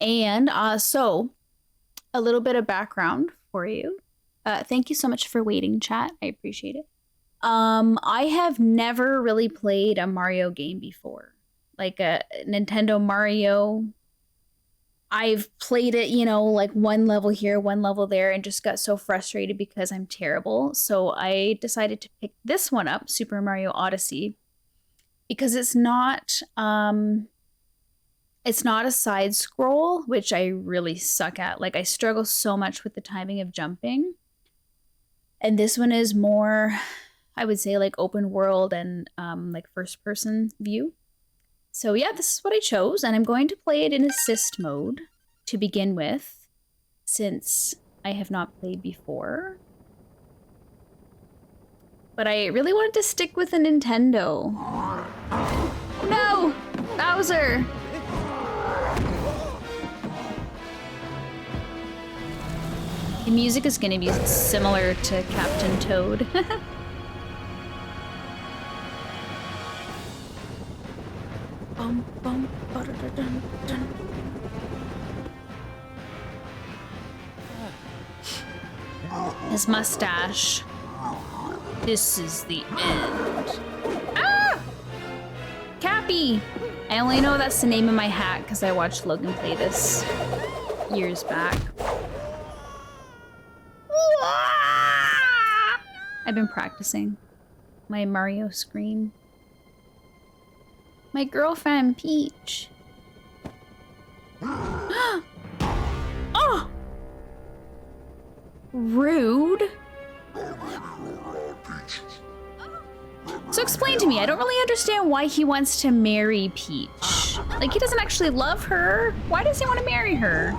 And so a little bit of background for you. Thank you so much for waiting, chat. I appreciate it. I have never really played a Mario game before. Like a Nintendo Mario. I've played it, you know, like one level here, one level there, and just got so frustrated because I'm terrible. So I decided to pick this one up, Super Mario Odyssey, because it's not a side scroll, which I really suck at. Like I struggle so much with the timing of jumping. And this one is more, I would say, like open world and like first person view. So yeah, this is what I chose, and I'm going to play it in assist mode to begin with, since I have not played before. But I really wanted to stick with a Nintendo. No! Bowser! The music is going to be similar to Captain Toad. Bum, bum, ba-da-da-dun, dun. His mustache. This is the end. Ah! Cappy! I only know that's the name of my hat because I watched Logan play this years back. I've been practicing my Mario scream. My girlfriend, Peach. Oh! Rude. So explain to me, I don't really understand why he wants to marry Peach. Like, he doesn't actually love her. Why does he want to marry her?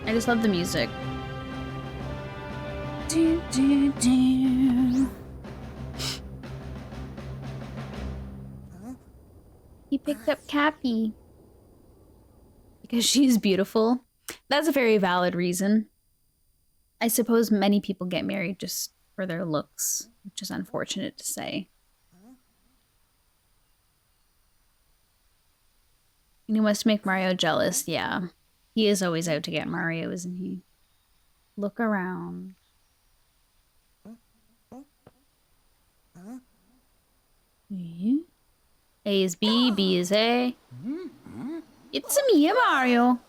I just love the music. Do, do, do. He picked up Cappy. Because she's beautiful. That's a very valid reason. I suppose many people get married just for their looks, which is unfortunate to say. And he wants to make Mario jealous, yeah. He is always out to get Mario, isn't he? Look around. A is B, B is A. It's me, Mario.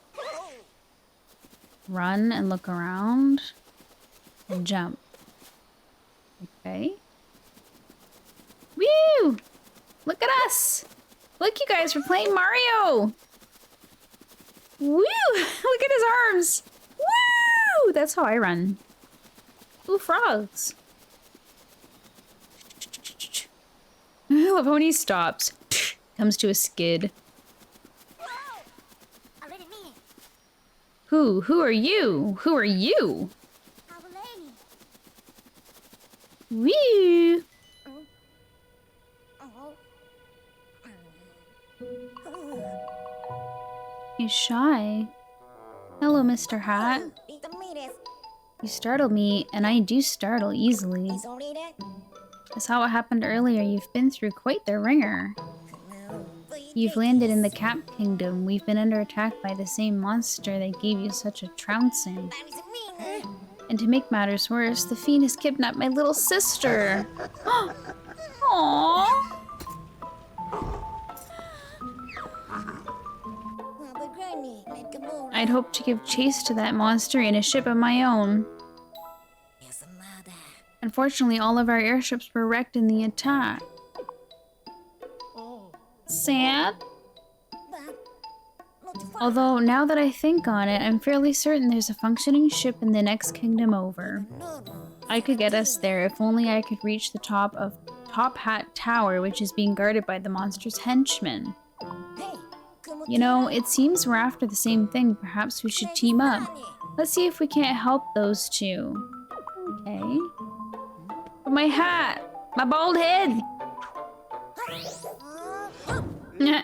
Run and look around. And jump. Okay. Woo! Look at us! Look, you guys, we're playing Mario! Woo! Look at his arms! Woo! That's how I run. Ooh, frogs. I love when he stops. Comes to a skid. Who? Who are you? Who are you? Woo! He's shy. Hello, Mr. Hat. You startled me, and I do startle easily. I saw what happened earlier. You've been through quite the ringer. You've landed in the Cap Kingdom. We've been under attack by the same monster that gave you such a trouncing. And to make matters worse, the fiend has kidnapped my little sister. Aww. I'd hoped to give chase to that monster in a ship of my own. Unfortunately, all of our airships were wrecked in the attack. Sad? Although, now that I think on it, I'm fairly certain there's a functioning ship in the next kingdom over. I could get us there if only I could reach the top of Top Hat Tower, which is being guarded by the monster's henchmen. You know, it seems we're after the same thing. Perhaps we should team up. Let's see if we can't help those two. Okay. But my hat! My bald head! No.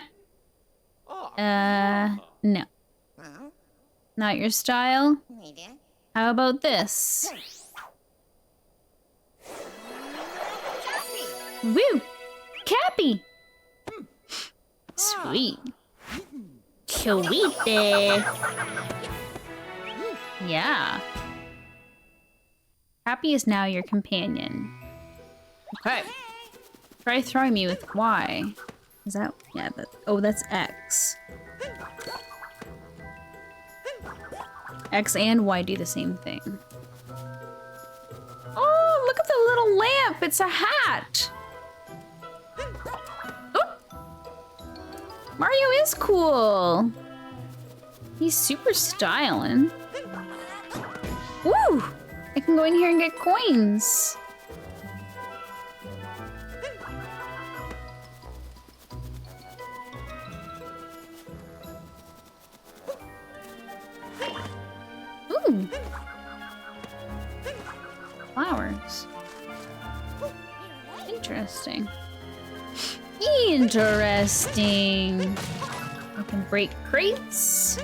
Not your style? How about this? Woo! Cappy! Sweet. Sweet there. Yeah. Cappy is now your companion. Okay. Try throwing me with Y. Is that? Yeah, oh, that's X. X and Y do the same thing. Oh, look at the little lamp. It's a hat. Oh. Mario is cool. He's super styling. Woo! I can go in here and get coins. Ooh. Flowers. Interesting. Interesting. I can break crates.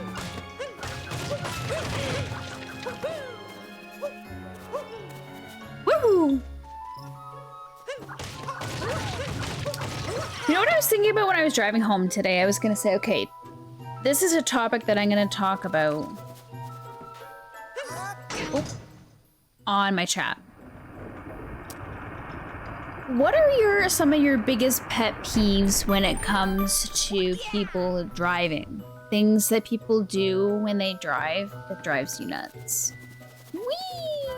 Woohoo! You know what I was thinking about when I was driving home today? I was gonna say, okay, this is a topic that I'm gonna talk about on my chat. What are some of your biggest pet peeves when it comes to people driving? Things that people do when they drive that drives you nuts. Whee!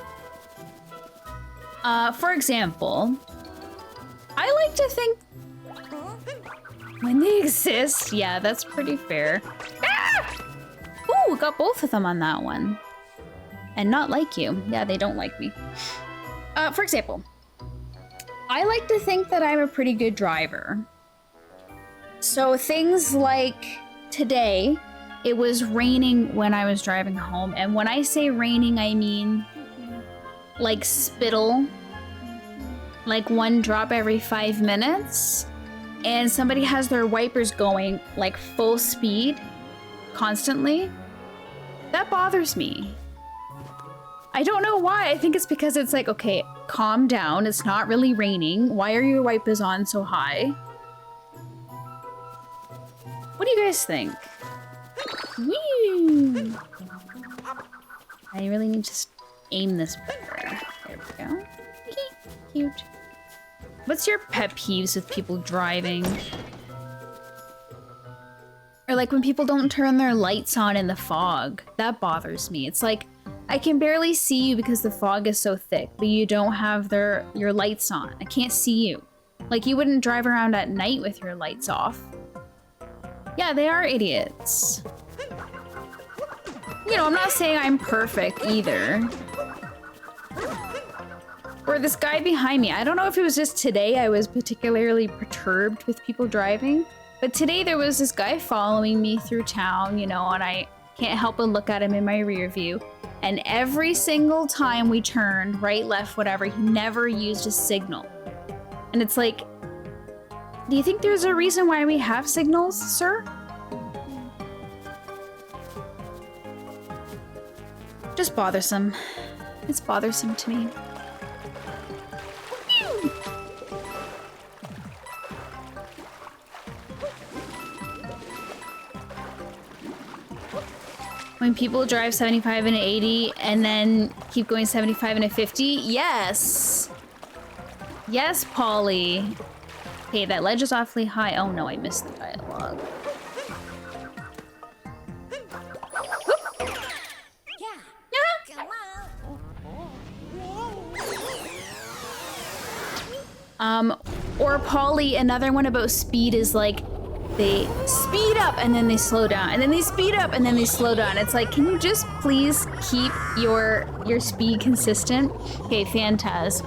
For example, I like to think when they exist, yeah, that's pretty fair. Ah! Ooh, got both of them on that one. And not like you. Yeah, they don't like me. For example, I like to think that I'm a pretty good driver. So things like today, it was raining when I was driving home. And when I say raining, I mean like spittle, like one drop every 5 minutes. And somebody has their wipers going like full speed constantly. That bothers me. I don't know why. I think it's because it's like, okay, calm down. It's not really raining. Why are your wipers on so high? What do you guys think? Woo! I really need to aim this better. There we go. Cute. What's your pet peeves with people driving? Or like when people don't turn their lights on in the fog. That bothers me. It's like, I can barely see you because the fog is so thick, but you don't have your lights on. I can't see you. Like you wouldn't drive around at night with your lights off. Yeah, they are idiots. You know, I'm not saying I'm perfect either. Or this guy behind me. I don't know if it was just today I was particularly perturbed with people driving, but today there was this guy following me through town, you know, and I can't help but look at him in my rear view. And every single time we turned, right, left, whatever, he never used a signal. And it's like, do you think there's a reason why we have signals, sir? Just bothersome. It's bothersome to me. When people drive 75 and 80 and then keep going 75 and a 50, yes. Yes, Polly. Okay, that ledge is awfully high. Oh no, I missed the dialogue. Or Polly, another one about speed is like, they speed up and then they slow down, and then they speed up and then they slow down. It's like, can you just please keep your speed consistent? Okay, Fantaz.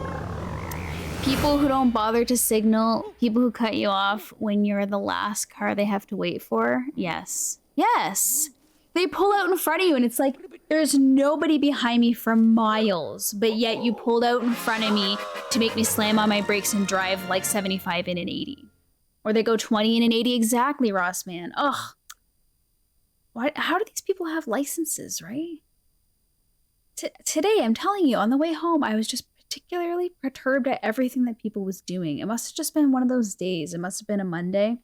People who don't bother to signal, people who cut you off when you're the last car they have to wait for. Yes. Yes. They pull out in front of you and it's like, there's nobody behind me for miles, but yet you pulled out in front of me to make me slam on my brakes and drive like 75 in an 80. Or they go 20 in an 80 exactly, Ross, man. Ugh. Why, how do these people have licenses, right? Today, I'm telling you, on the way home, I was just particularly perturbed at everything that people was doing. It must have just been one of those days. It must have been a Monday.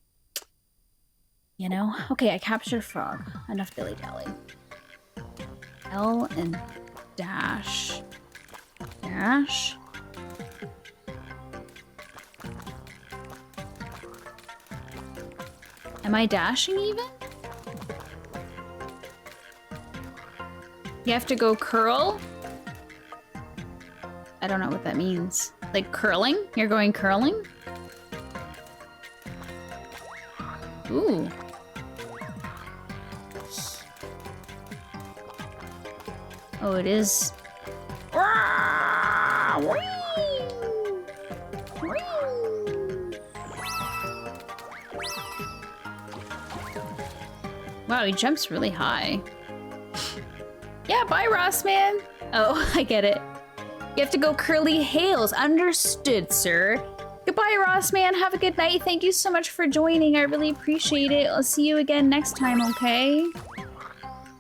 You know? Okay, I captured frog. Enough dilly-dally. L and dash. Dash. Am I dashing even? You have to go curl? I don't know what that means. Like curling? You're going curling? Ooh. Oh, it is. Wow, he jumps really high. Yeah, bye, Ross man. Oh, I get it. You have to go CurlyHails. Understood, sir. Goodbye, Ross man. Have a good night. Thank you so much for joining. I really appreciate it. I'll see you again next time, okay?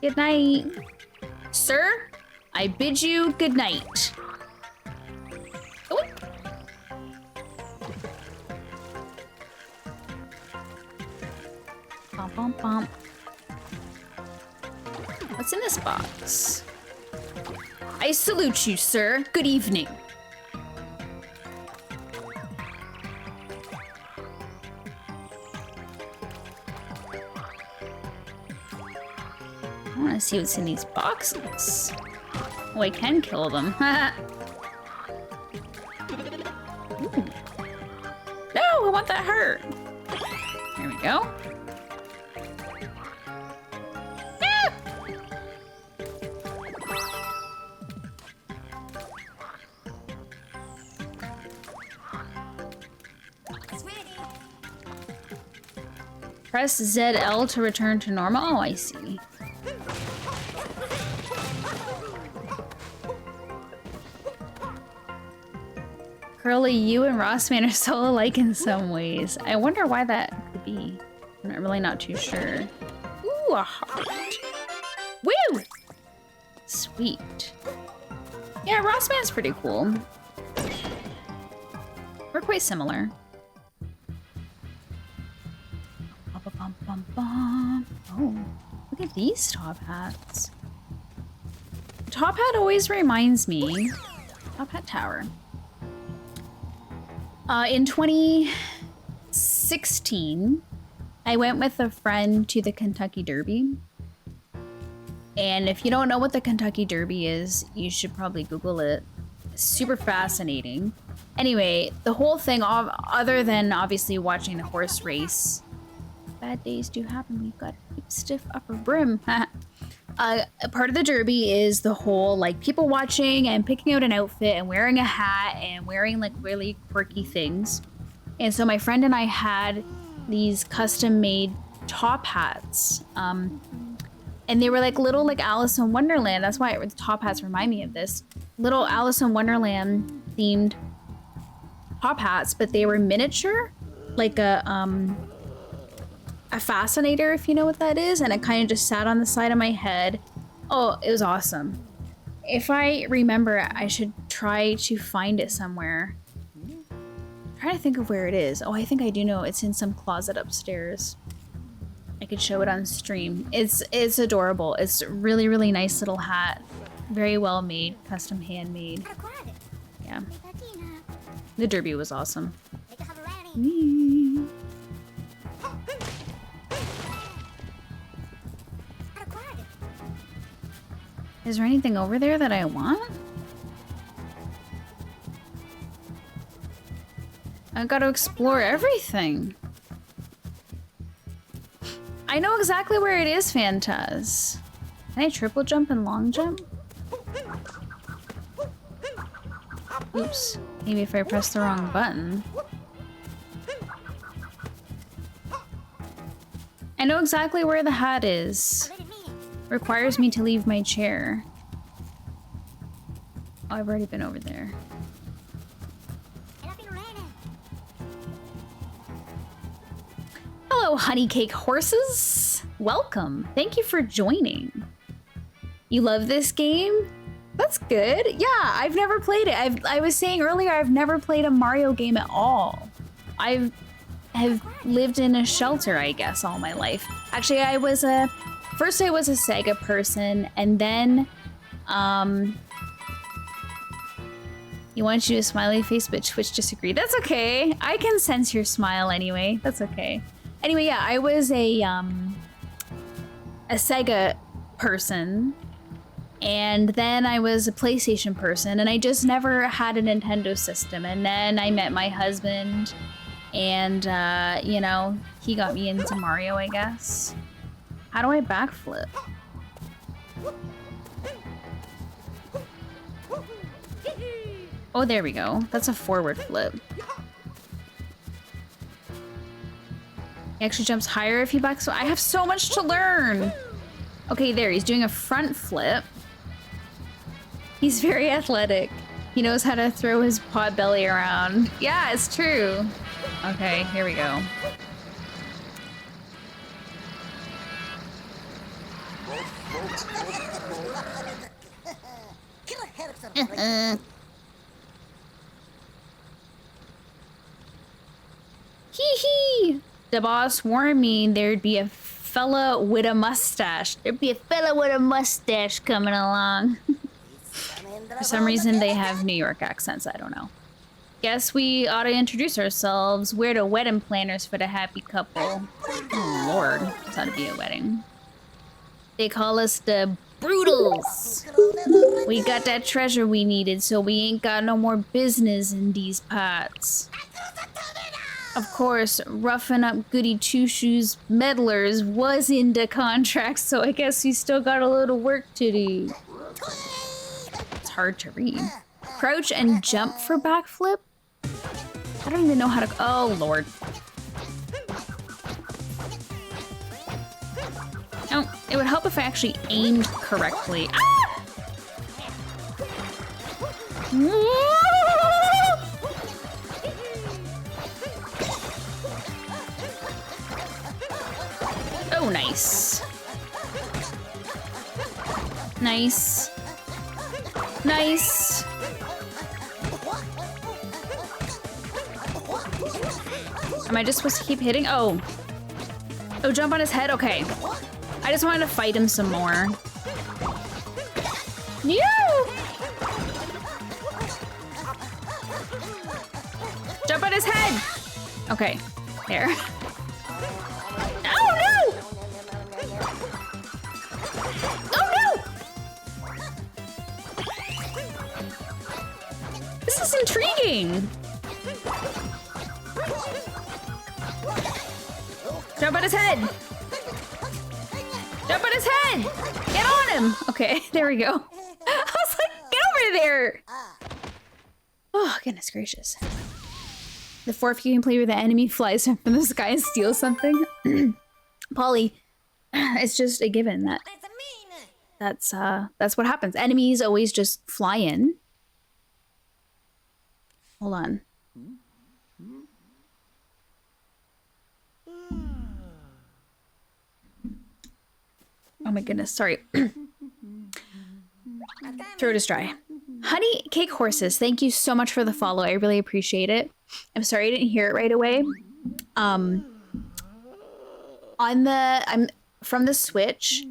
Good night. Sir, I bid you good night. Oh. Bum, bum, bum. What's in this box? I salute you, sir. Good evening. I want to see what's in these boxes. Oh, I can kill them. Ooh. No, I want that heart. There we go. Press ZL to return to normal. Oh, I see. Curly, you and Rossman are so alike in some ways. I wonder why that could be. I'm really not too sure. Ooh, a heart. Woo! Sweet. Yeah, Rossman's pretty cool. We're quite similar. Oh, look at these top hats. Top hat always reminds me. Top hat tower. In 2016, I went with a friend to the Kentucky Derby. And if you don't know what the Kentucky Derby is, you should probably Google it. It's super fascinating. Anyway, the whole thing, other than obviously watching the horse race, bad days do happen. We've got a stiff upper brim. A part of the Derby is the whole like people watching and picking out an outfit and wearing a hat and wearing like really quirky things. And so my friend and I had these custom made top hats. And they were like little like Alice in Wonderland. That's why the top hats remind me of this. Little Alice in Wonderland themed top hats, but they were miniature, like a fascinator, if you know what that is, and it kind of just sat on the side of my head. Oh, it was awesome. If I remember, I should try to find it somewhere. I'm trying to think of where it is. Oh, I think I do know. It's in some closet upstairs. I could show it on stream. It's adorable. It's a really, really nice little hat. Very well made, custom handmade. Yeah. The Derby was awesome. Whee. Is there anything over there that I want? I gotta explore everything. I know exactly where it is, Fantaz. Can I triple jump and long jump? Oops. Maybe if I press the wrong button. I know exactly where the hat is. Requires me to leave my chair. Oh, I've already been over there. Hello, honeycake horses. Welcome. Thank you for joining. You love this game? That's good. Yeah, I've never played it. I was saying earlier, I've never played a Mario game at all. I have lived in a shelter, I guess, all my life. Actually, first I was a Sega person, and then, you want to do a smiley face, but Twitch disagreed. That's okay. I can sense your smile anyway. That's okay. Anyway, yeah, I was a Sega person, and then I was a PlayStation person, and I just never had a Nintendo system. And then I met my husband, and, you know, he got me into Mario, I guess. How do I backflip? Oh, there we go. That's a forward flip. He actually jumps higher if he backs. So I have so much to learn. Okay, there. He's doing a front flip. He's very athletic. He knows how to throw his pot belly around. Yeah, it's true. Okay, here we go. Hee. The boss warned me there'd be a fella with a mustache. There'd be a fella with a mustache coming along. For some reason, they have New York accents. I don't know. Guess we ought to introduce ourselves. We're the wedding planners for the happy couple. Oh, Lord. This ought to be a wedding. They call us the Brutals. We got that treasure we needed, so we ain't got no more business in these parts. Of course, roughing up goody two-shoes meddlers was in the contract, so I guess we still got a little work to do. It's hard to read. Crouch and jump for backflip? I don't even know how to... Oh, Lord. Oh, it would help if I actually aimed correctly. Ah! Oh, nice. Nice. Nice. Am I just supposed to keep hitting? Oh. Oh, jump on his head? Okay. I just wanted to fight him some more. You! Jump on his head! Okay. There. Oh, no! Oh, no! This is intriguing. Jump on his head. Jump on his head. Get on him. Okay, there we go. I was like, get over there. Oh, goodness gracious. The fourth you can play where the enemy flies from the sky and steals something. Polly, it's just a given that that's what happens. Enemies always just fly in. Hold on. Oh my goodness, sorry. Throat is dry. Honey Cake Horses, thank you so much for the follow. I really appreciate it. I'm sorry I didn't hear it right away. I'm from the Switch,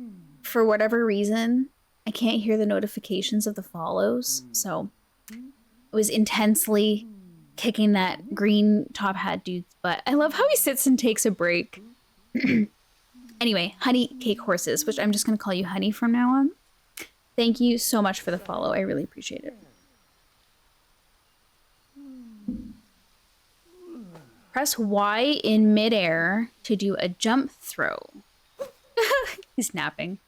for whatever reason, I can't hear the notifications of the follows, so I was intensely kicking that green top hat dude's butt. I love how he sits and takes a break. Anyway, Honey Cake Horses, which I'm just going to call you Honey from now on. Thank you so much for the follow. I really appreciate it. Press Y in midair to do a jump throw. He's napping.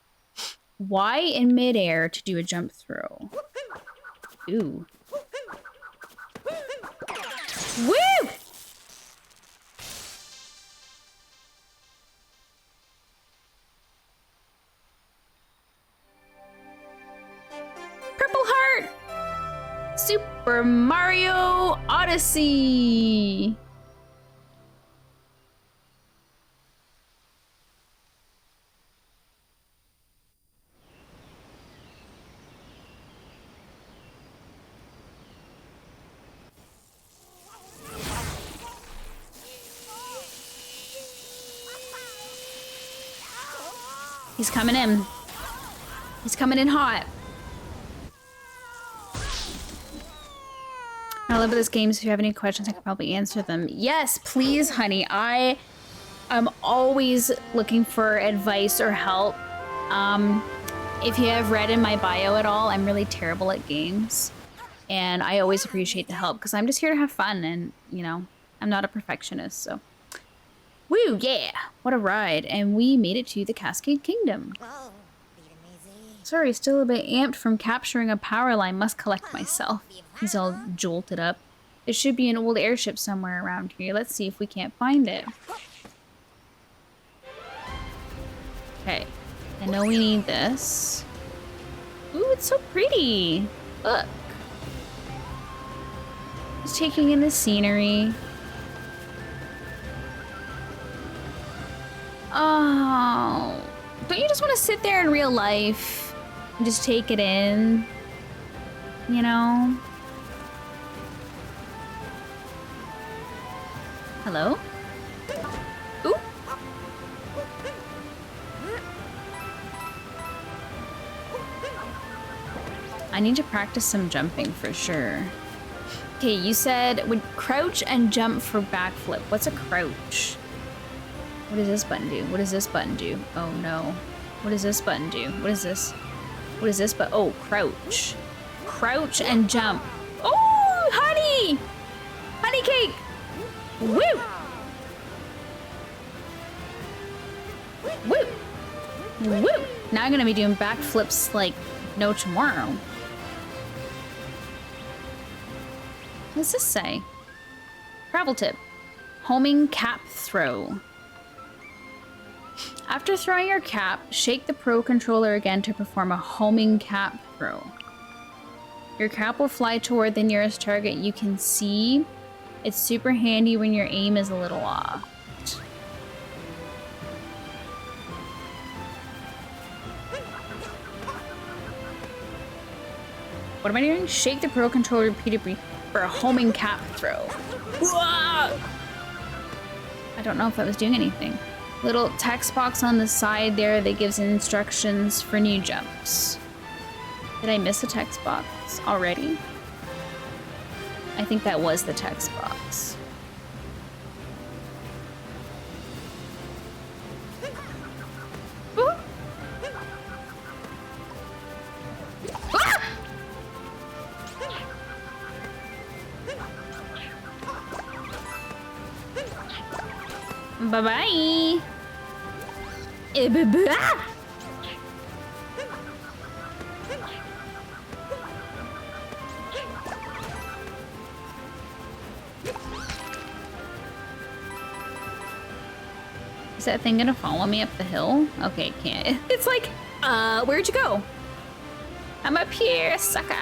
Y in midair to do a jump throw. Ooh. Woo! Purple Heart! Super Mario Odyssey! He's coming in. He's coming in hot. I love this game, so if you have any questions, I can probably answer them. Yes, please, honey. I am always looking for advice or help. If you have read in my bio at all, I'm really terrible at games. And I always appreciate the help because I'm just here to have fun and, you know, I'm not a perfectionist, so. Woo, yeah! What a ride. And we made it to the Cascade Kingdom. Sorry, still a bit amped from capturing a power line. Must collect myself. He's all jolted up. There should be an old airship somewhere around here. Let's see if we can't find it. Okay. I know we need this. Ooh, it's so pretty. Look. Just taking in the scenery. Oh. Don't you just want to sit there in real life and just take it in? You know? Hello? Ooh. I need to practice some jumping for sure. Okay, you said would crouch and jump for backflip. What's a crouch? What does this button do? What does this button do? Oh no. What does this button do? What is this? What is this button? Oh, crouch. Crouch and jump. Oh, honey! Honey cake! Woo! Woo! Woo! Now I'm gonna be doing backflips like no tomorrow. What does this say? Travel tip. Homing cap throw. After throwing your cap, shake the Pro Controller again to perform a homing cap throw. Your cap will fly toward the nearest target you can see. It's super handy when your aim is a little off. What am I doing? Shake the Pro Controller repeatedly for a homing cap throw. Whoa! I don't know if that was doing anything. Little text box on the side there that gives instructions for new jumps. Did I miss a text box already? I think that was the text box. Ooh. Ah! Bye-bye. Is that thing gonna follow me up the hill? Okay, it can't. It's like, where'd you go? I'm up here, sucker.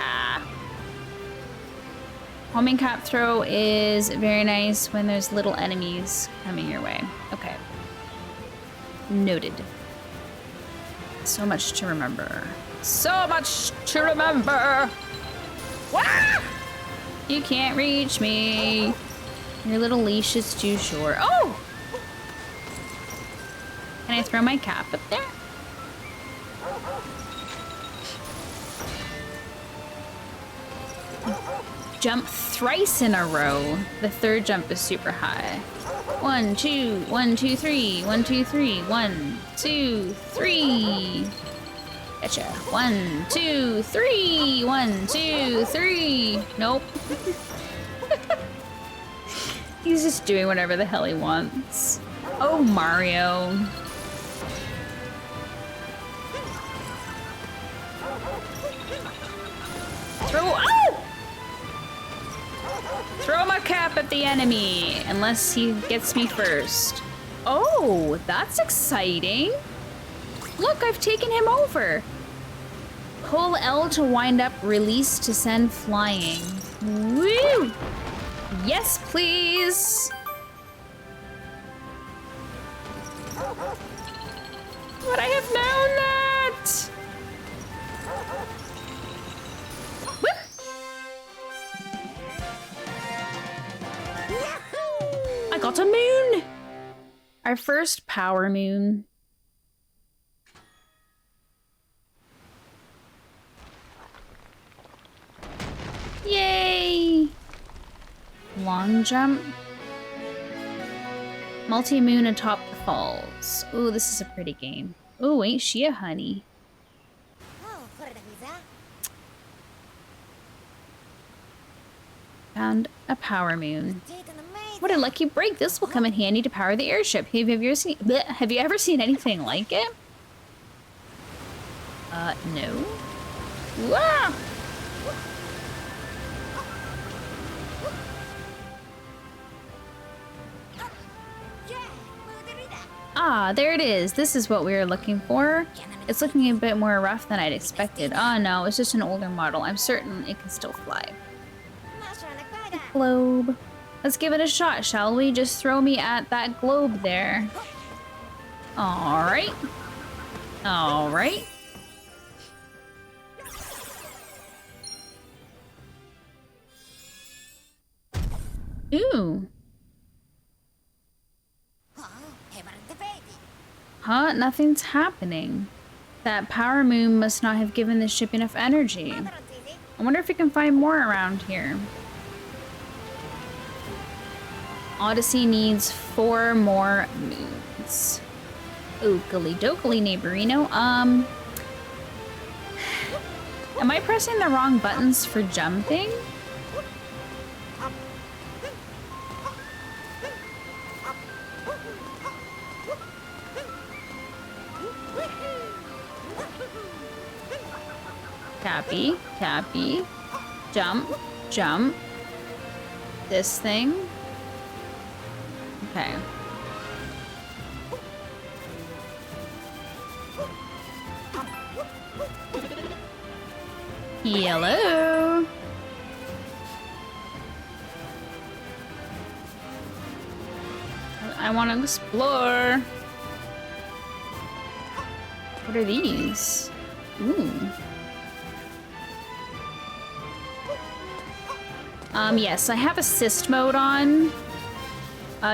Homing cap throw is very nice when there's little enemies coming your way. Okay. Noted. So much to remember. So much to remember! Wah! You can't reach me. Your little leash is too short. Oh! Can I throw my cap up there? Jump thrice in a row. The third jump is super high. 1, 2, 1, 2, 3, 1, 2, 3, 1, 2, 3. Gotcha. 1, 2, 3, 1, 2, 3. Nope. He's just doing whatever the hell he wants. Oh, Mario. Throw. Oh! Throw my cap at the enemy, unless he gets me first. Oh, that's exciting. Look, I've taken him over. Pull L to wind up, release to send flying. Woo! Yes, please. Would I have known that? I got a moon! Our first power moon. Yay! Long jump. Multi-moon atop the falls. Ooh, this is a pretty game. Ooh, ain't she a honey? Found a power moon. What a lucky break. This will come in handy to power the airship. Have you ever seen anything like it? No. Wah! Ah, there it is. This is what we were looking for. It's looking a bit more rough than I'd expected. Oh no, it's just an older model. I'm certain it can still fly. Globe. Let's give it a shot, shall we? Just throw me at that globe there. Alright. Alright. Ooh. Huh? Nothing's happening. That power moon must not have given the ship enough energy. I wonder if we can find more around here. Odyssey needs 4 more moons. Oakley dokley, neighborino. Am I pressing the wrong buttons for jumping? Cappy, Cappy, jump, jump. This thing. Okay. Hello. I want to explore. What are these? Ooh. Yes, I have assist mode on,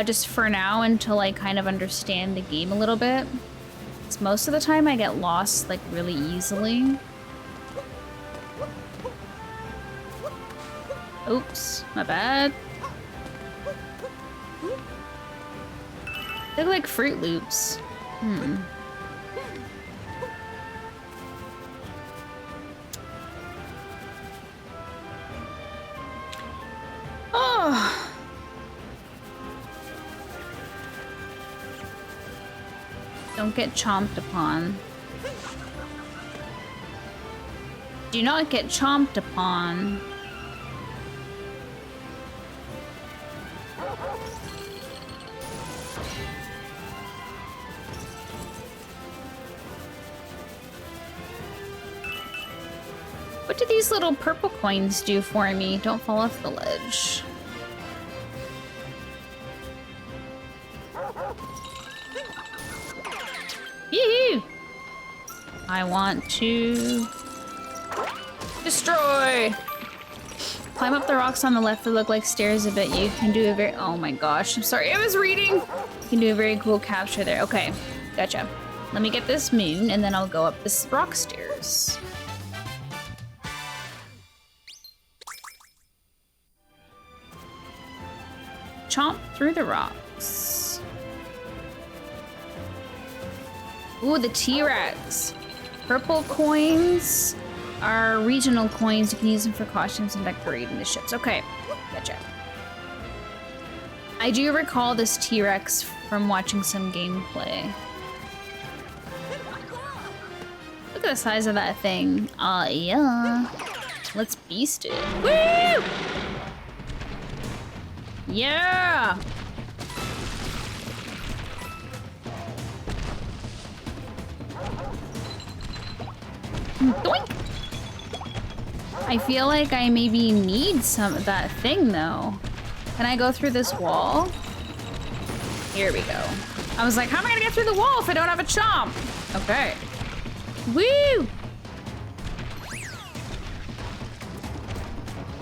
just for now until I kind of understand the game a little bit. 'Cause most of the time I get lost, like, really easily. Oops, my bad. They look like Fruit Loops. Oh. Don't get chomped upon. Do not get chomped upon. What do these little purple coins do for me? Don't fall off the ledge. Yee-hoo! I want to destroy. Climb up the rocks on the left that look like stairs a bit. You can do a very... Oh my gosh, I'm sorry, I was reading. You can do a very cool capture there. Okay, gotcha. Let me get this moon and then I'll go up this rock stairs. Chomp through the rocks. Ooh, the T-Rex. Purple coins are regional coins. You can use them for costumes and decorating the ships. Okay, gotcha. I do recall this T-Rex from watching some gameplay. Look at the size of that thing. Yeah. Let's beast it. Woo! Yeah! Doink! I feel like I maybe need some of that thing though. Can I go through this wall? Here we go. I was like, how am I gonna get through the wall if I don't have a chomp? Okay. Woo!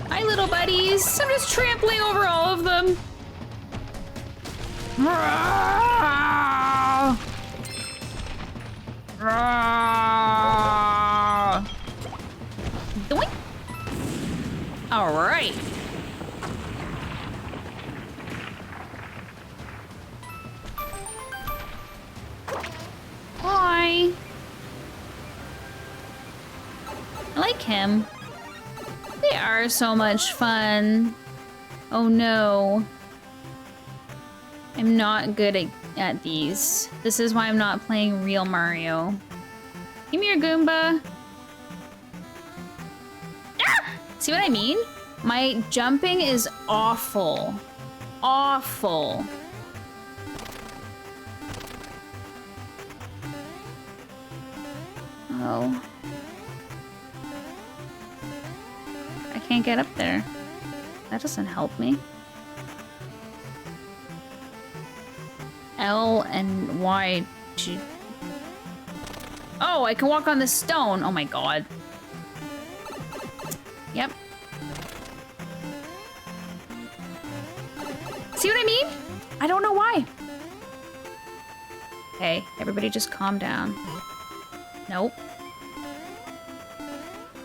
Hi, little buddies. I'm just trampling over all of them. Doink. All right. like him. They are so much fun. Oh no. I'm not good at these. This is why I'm not playing real Mario. Give me your Goomba. Ah! See what I mean? My jumping is awful. Awful. Oh. I can't get up there. That doesn't help me. L and Y. Oh, I can walk on the stone. Oh my god. Yep. See what I mean? I don't know why. Okay, everybody just calm down. Nope.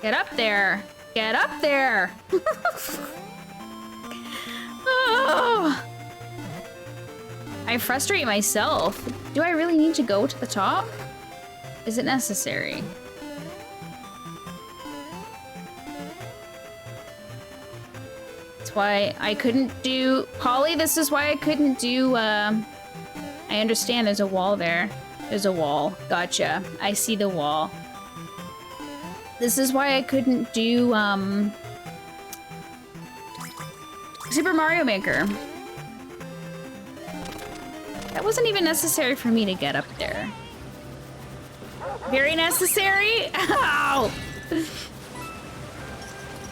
Get up there. Get up there. Oh. I frustrate myself. Do I really need to go to the top? Is it necessary? That's why I couldn't do... Polly, this is why I couldn't do... I understand there's a wall there. There's a wall. Gotcha. I see the wall. This is why I couldn't do, Super Mario Maker. That wasn't even necessary for me to get up there. Very necessary? Ow!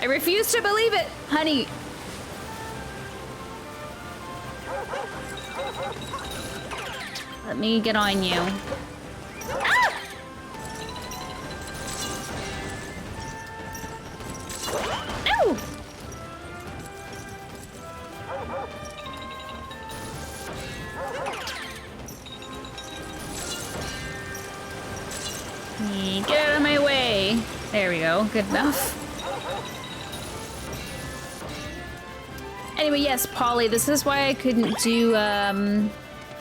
I refuse to believe it, honey. Let me get on you. Ah! No! Get out of my way. There we go. Good enough. Anyway, yes, Polly, this is why I couldn't do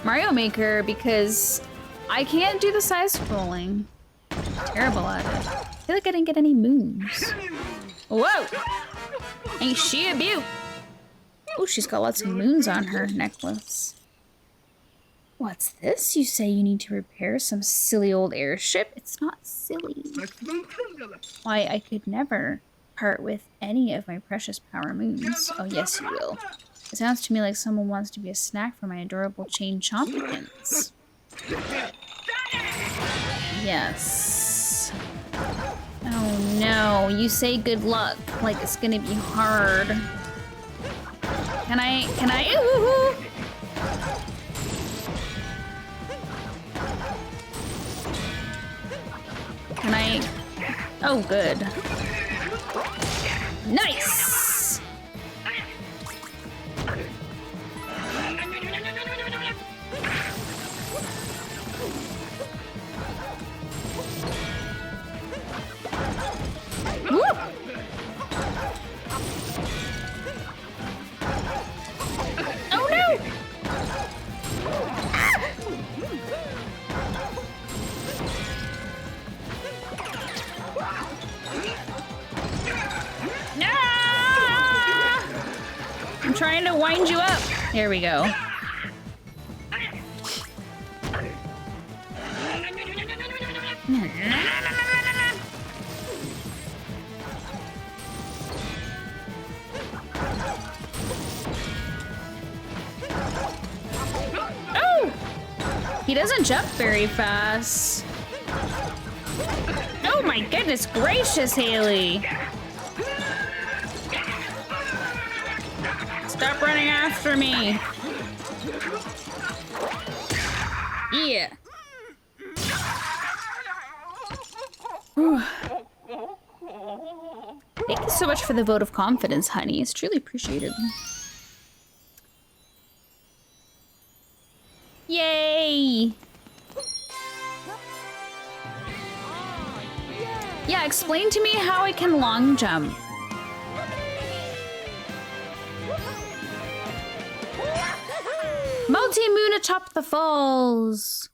Mario Maker, because I can't do the side scrolling. I'm terrible at it. I feel like I didn't get any moons. Whoa! Ain't she a beaut? Oh, she's got lots of moons on her necklace. What's this? You say you need to repair some silly old airship? It's not silly. Why, I could never part with any of my precious power moons. Oh, yes, you will. It sounds to me like someone wants to be a snack for my adorable chain chompikins. Yes. Oh, no. You say good luck like it's gonna be hard. Can I? Ooh. Can I? Oh, good. Nice! Woo! Oh no! Ah! I'm trying to wind you up. Here we go. Oh! He doesn't jump very fast. Oh my goodness gracious, Haley. Stop running after me. Yeah. Whew. Thank you so much for the vote of confidence, honey. It's truly appreciated. Yay! Yeah, explain to me how I can long jump. Multi-moon atop the falls.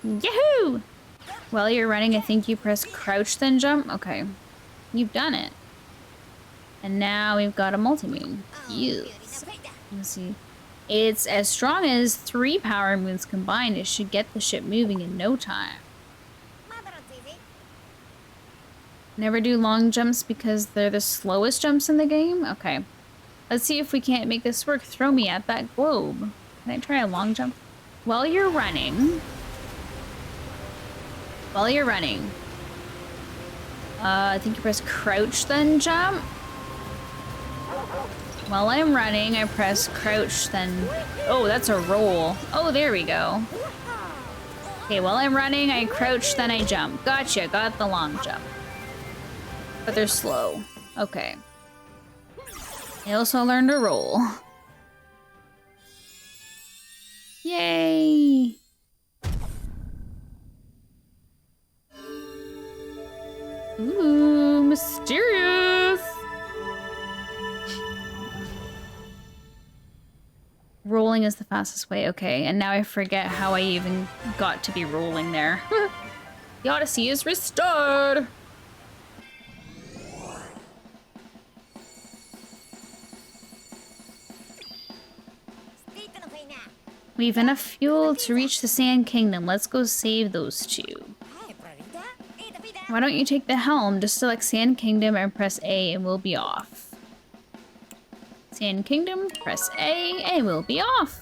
Yahoo! While you're running, I think you press crouch then jump. Okay. You've done it. And now we've got a multi-moon. Yes. Let's see. It's as strong as 3 power moons combined. It should get the ship moving in no time. Never do long jumps because they're the slowest jumps in the game? Okay. Let's see if we can't make this work. Throw me at that globe. Can I try a long jump? While you're running... I think you press crouch then jump. While I'm running, I press crouch then... Oh, that's a roll. Oh, there we go. Okay, while I'm running, I crouch then I jump. Gotcha, got the long jump. But they're slow. Okay. I also learned to roll. Yay! Ooh, mysterious! Rolling is the fastest way, okay. And now I forget how I even got to be rolling there. The Odyssey is restored! We have enough fuel to reach the Sand Kingdom. Let's go save those two. Why don't you take the helm? Just select Sand Kingdom and press A and we'll be off. Sand Kingdom, press A and we'll be off.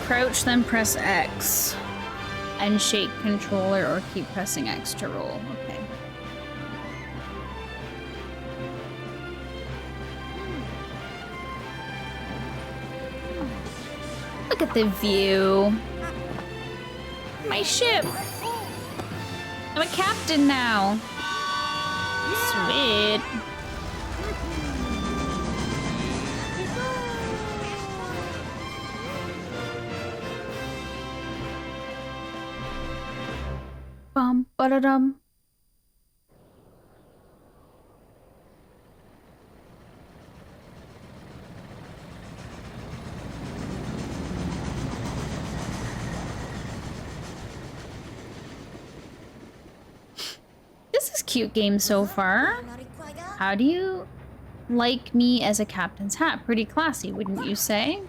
Crouch, then press X. And shake controller or keep pressing X to roll. Okay. Look at the view. My ship. I'm a captain now. Sweet. Bum, ba-da-dum. This is a cute game so far. How do you like me as a captain's hat? Pretty classy, wouldn't you say?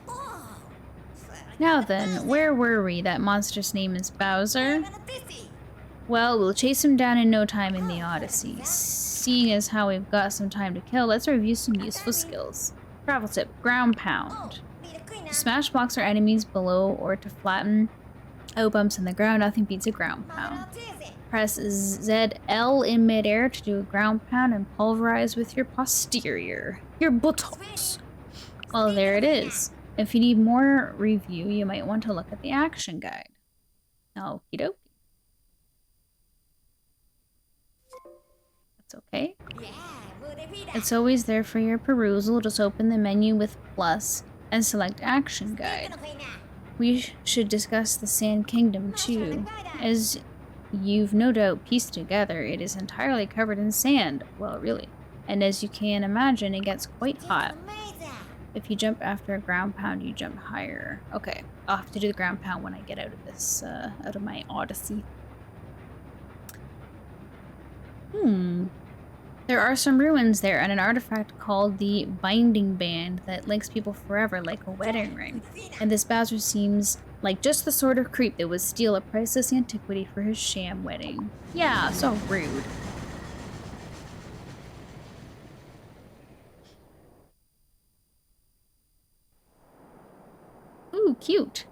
Now then, where were we? That monster's name is Bowser. Well, we'll chase him down in no time in the Odyssey. Seeing as how we've got some time to kill, let's review some useful skills. Travel tip, ground pound. To smash blocks or enemies below or to flatten out bumps in the ground, nothing beats a ground pound. Press ZL in midair to do a ground pound and pulverize with your posterior. Your buttocks. Well, there it is. If you need more review, you might want to look at the action guide. Okie dokie. That's okay. It's always there for your perusal. Just open the menu with plus and select action guide. We should discuss the Sand Kingdom too. As you've no doubt pieced together, it is entirely covered in sand. Well, really. And as you can imagine, it gets quite hot. If you jump after a ground pound, you jump higher. Okay, I'll have to do the ground pound when I get out of this, out of my Odyssey. There are some ruins there and an artifact called the Binding Band that links people forever like a wedding ring. And this Bowser seems like just the sort of creep that would steal a priceless antiquity for his sham wedding. Yeah, so rude. Ooh, cute.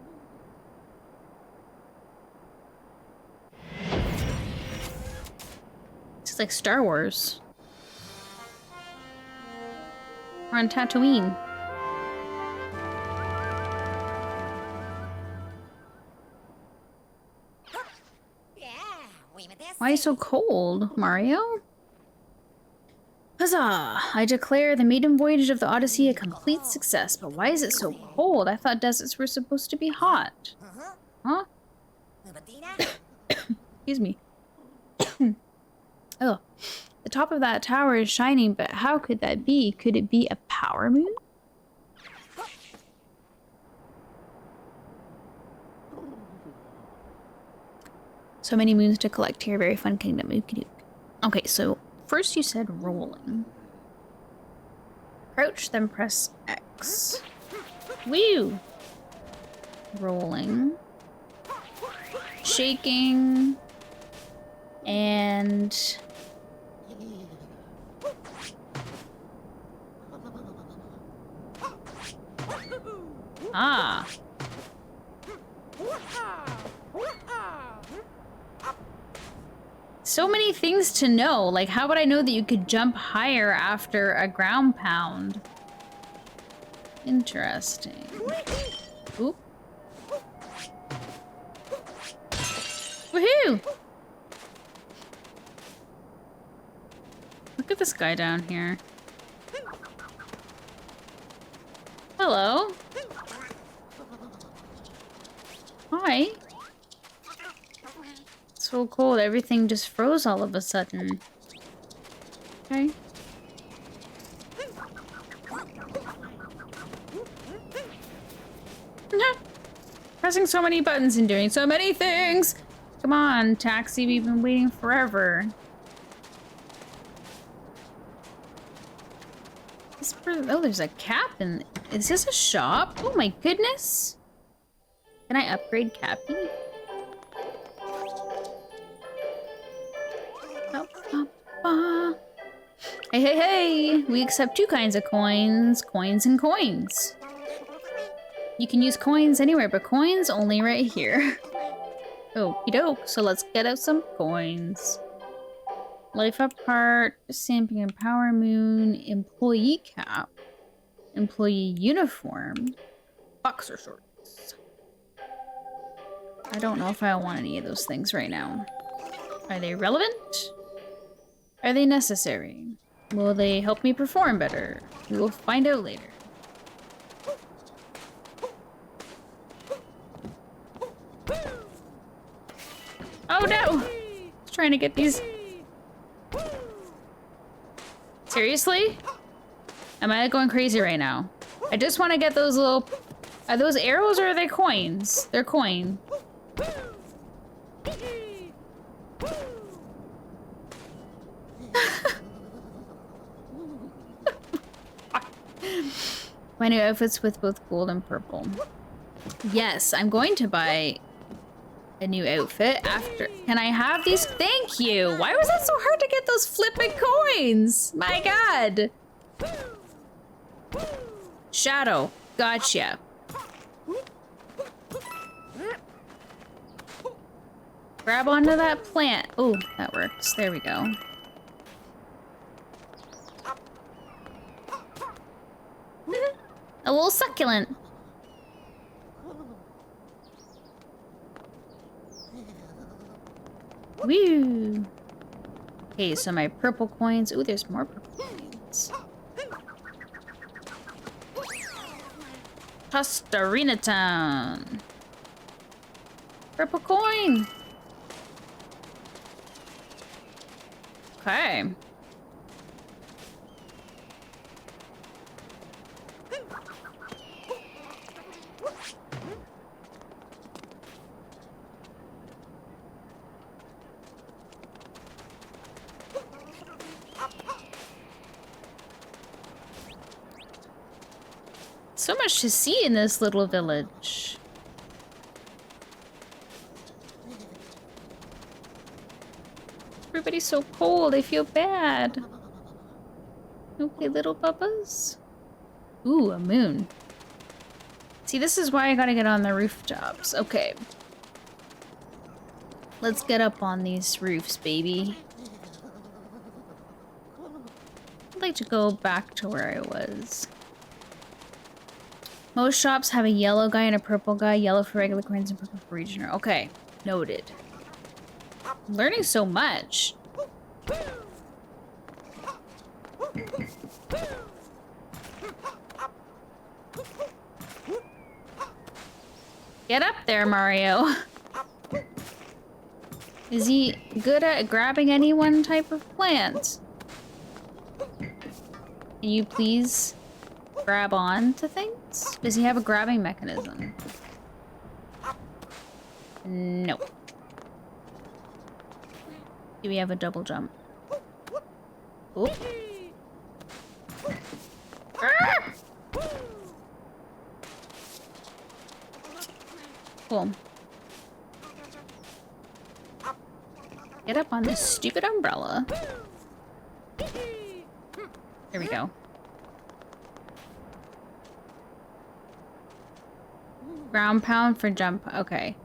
It's like Star Wars. We're on Tatooine. Why are you so cold, Mario? Huzzah! I declare the maiden voyage of the Odyssey a complete success, but why is it so cold? I thought deserts were supposed to be hot. Huh? Excuse me. Oh, the top of that tower is shining, but how could that be? Could it be a power moon? So many moons to collect here. Very fun kingdom. Okay, so first you said rolling. Crouch, then press X. Woo! Rolling. Shaking. And... Ah. So many things to know. Like, how would I know that you could jump higher after a ground pound? Interesting. Oop. Woohoo! Look at this guy down here. Hello. Hi. So cold, everything just froze all of a sudden. Okay. Pressing so many buttons and doing so many things. Come on, taxi, we've been waiting forever. Oh, there's a cap in... Is this a shop? Oh my goodness. Can I upgrade Cappy? Hey, hey, hey! We accept two kinds of coins. Coins and coins. You can use coins anywhere, but coins only right here. Okie doke, so let's get out some coins. Life apart, stamping and power moon, employee cap, employee uniform, boxer shorts. I don't know if I want any of those things right now. Are they relevant? Are they necessary? Will they help me perform better? We will find out later. Oh no! I was trying to get these. Seriously? Am I going crazy right now? I just want to get those little... Are those arrows or are they coins? They're coin. My new outfits with both gold and purple. Yes, I'm going to buy a new outfit after. Can I have these? Thank you. Why was that so hard to get those flipping coins? My God. Shadow. Gotcha. Grab onto that plant. Oh, that works. There we go. A little succulent. Woo! Okay, so my purple coins. Ooh, there's more purple coins. Tostarina Town. Purple coin. Okay. So much to see in this little village. Everybody's so cold, I feel bad. Okay, little bubbas. Ooh, a moon. See, this is why I gotta get on the rooftops. Okay. Let's get up on these roofs, baby. I'd like to go back to where I was. Most shops have a yellow guy and a purple guy. Yellow for regular coins and purple for regional. Okay, noted. I'm learning so much. Get up there, Mario. Is he good at grabbing any one type of plant? Can you please grab on to things? Does he have a grabbing mechanism? No. Do we have a double jump? Oop. Ah! Cool. Get up on this stupid umbrella. There we go. Ground pound for jump. Okay.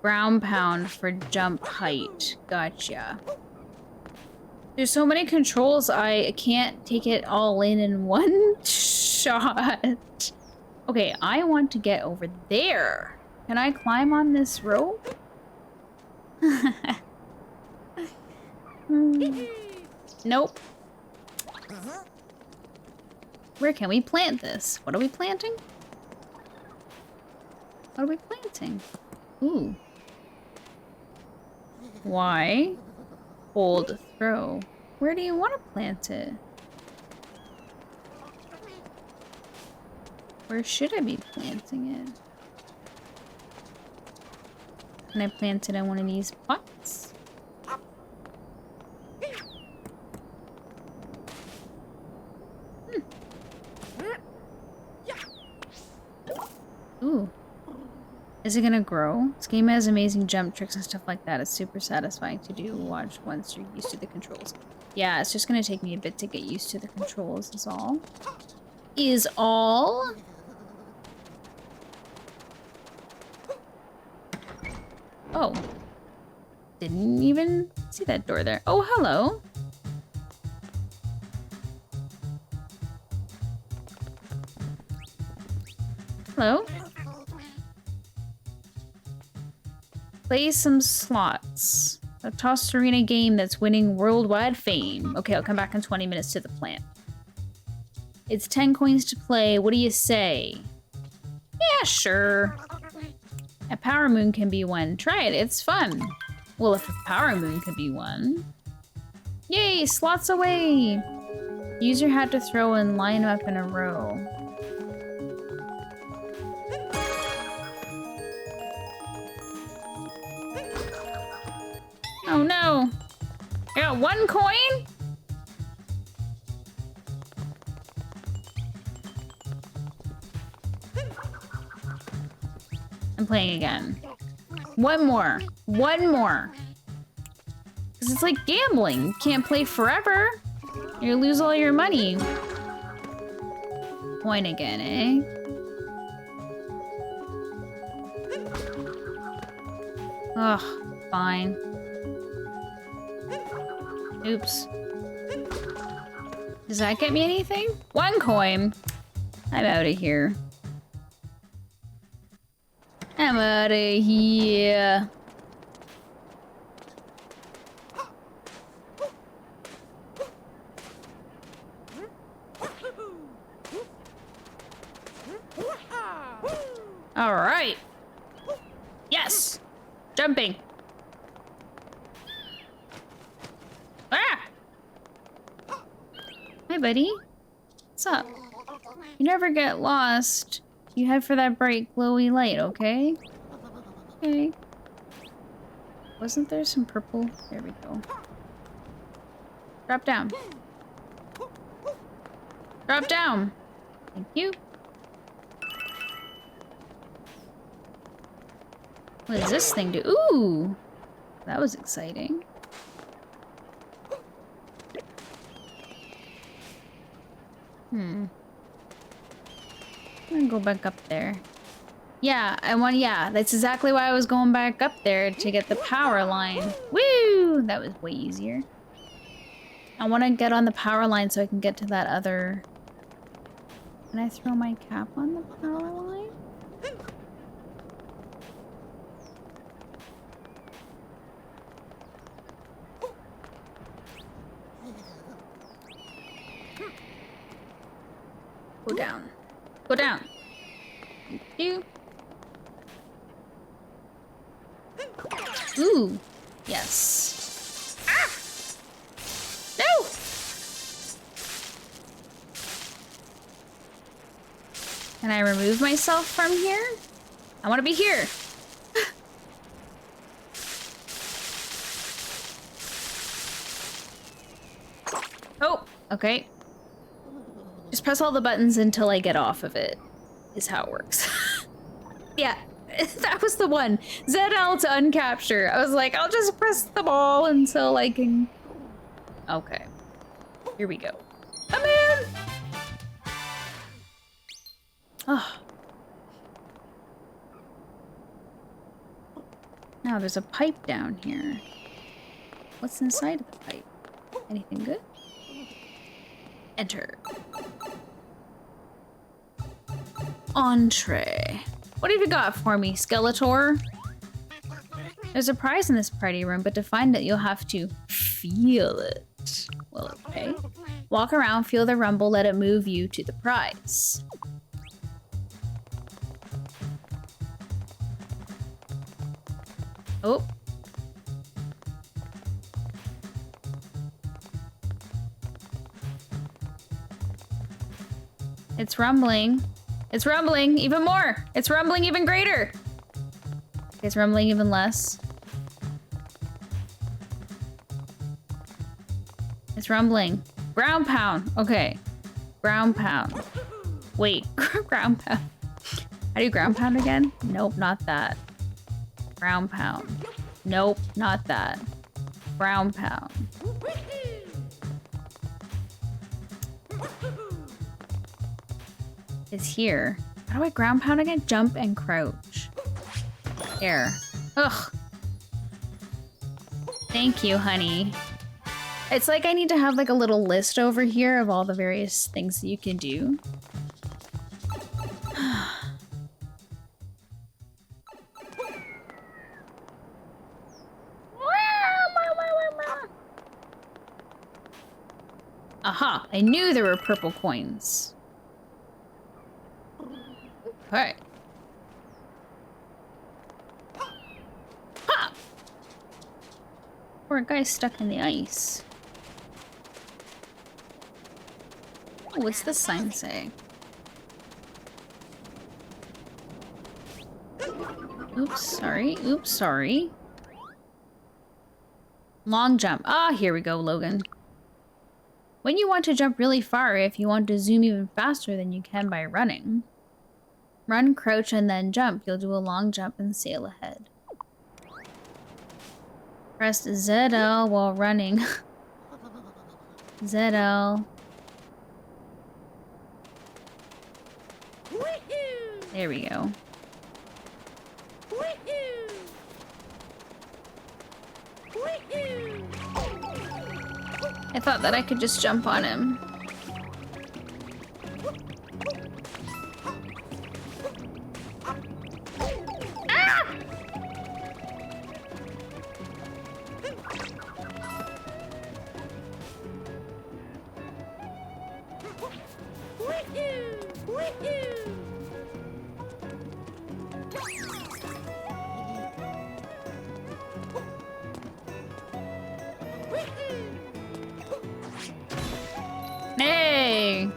Ground pound for jump height. Gotcha. There's so many controls, I can't take it all in one shot. Okay, I want to get over there. Can I climb on this rope? Nope. Where can we plant this? What are we planting? What are we planting? Ooh. Why? Hold throw. Where do you want to plant it? Where should I be planting it? Can I plant it in one of these pots? Ooh. Is it gonna grow? This game has amazing jump tricks and stuff like that. It's super satisfying to do. Watch once you're used to the controls. Yeah, it's just gonna take me a bit to get used to the controls is all. Is all? Oh. Didn't even see that door there. Oh, hello. Hello. Play some slots. A toss arena game that's winning worldwide fame. Okay, I'll come back in 20 minutes to the plant. It's 10 coins to play. What do you say? Yeah, sure. A power moon can be won. Try it, it's fun. Well, if a power moon could be won. Yay, slots away. Use your hat to throw and line them up in a row. Oh no! I got 1 coin? I'm playing again. 1 more. 1 more. Because it's like gambling. You can't play forever. You lose all your money. Coin again, eh? Ugh, fine. Oops. Does that get me anything? 1 coin. I'm out of here. I'm out of here. All right. Yes. Jumping. Ah! Hi, buddy. What's up? You never get lost. You head for that bright, glowy light, okay? Okay. Wasn't there some purple? There we go. Drop down. Drop down. Thank you. What does this thing do? Ooh! That was exciting. I'm gonna go back up there. Yeah, yeah, that's exactly why I was going back up there, to get the power line. Woo! That was way easier. I want to get on the power line so I can get to that other... Can I throw my cap on the power line? Go down. Go down. Thank you. Ooh. Yes. Ah! No! Can I remove myself from here? I want to be here. Oh, okay. Just press all the buttons until I get off of it, is how it works. Yeah, that was the one. ZL to uncapture. I was like, I'll just press them all until I can... Okay. Here we go. Come in! Oh. Now there's a pipe down here. What's inside of the pipe? Anything good? Enter. Entree. What have you got for me, Skeletor? There's a prize in this party room, but to find it, you'll have to feel it. Well, okay. Walk around, feel the rumble, let it move you to the prize. Oh. It's rumbling. It's rumbling even more. It's rumbling even greater. It's rumbling even less. It's rumbling. Ground pound. Okay. Ground pound. Wait, ground pound. How do you ground pound again? Nope, not that. Ground pound. Nope, not that. Ground pound. It's here. How do I ground pound again? Jump and crouch. There. Ugh. Thank you, honey. It's like I need to have like a little list over here of all the various things that you can do. Aha! I knew there were purple coins. Alright. Ha! Poor guy's stuck in the ice. Oh, what's this sign say? Oops, sorry. Oops, sorry. Long jump. Ah, here we go, Logan. When you want to jump really far, if you want to zoom even faster than you can by running. Run, crouch, and then jump. You'll do a long jump and sail ahead. Press ZL while running. ZL. There we go. I thought that I could just jump on him. Ah! Hey!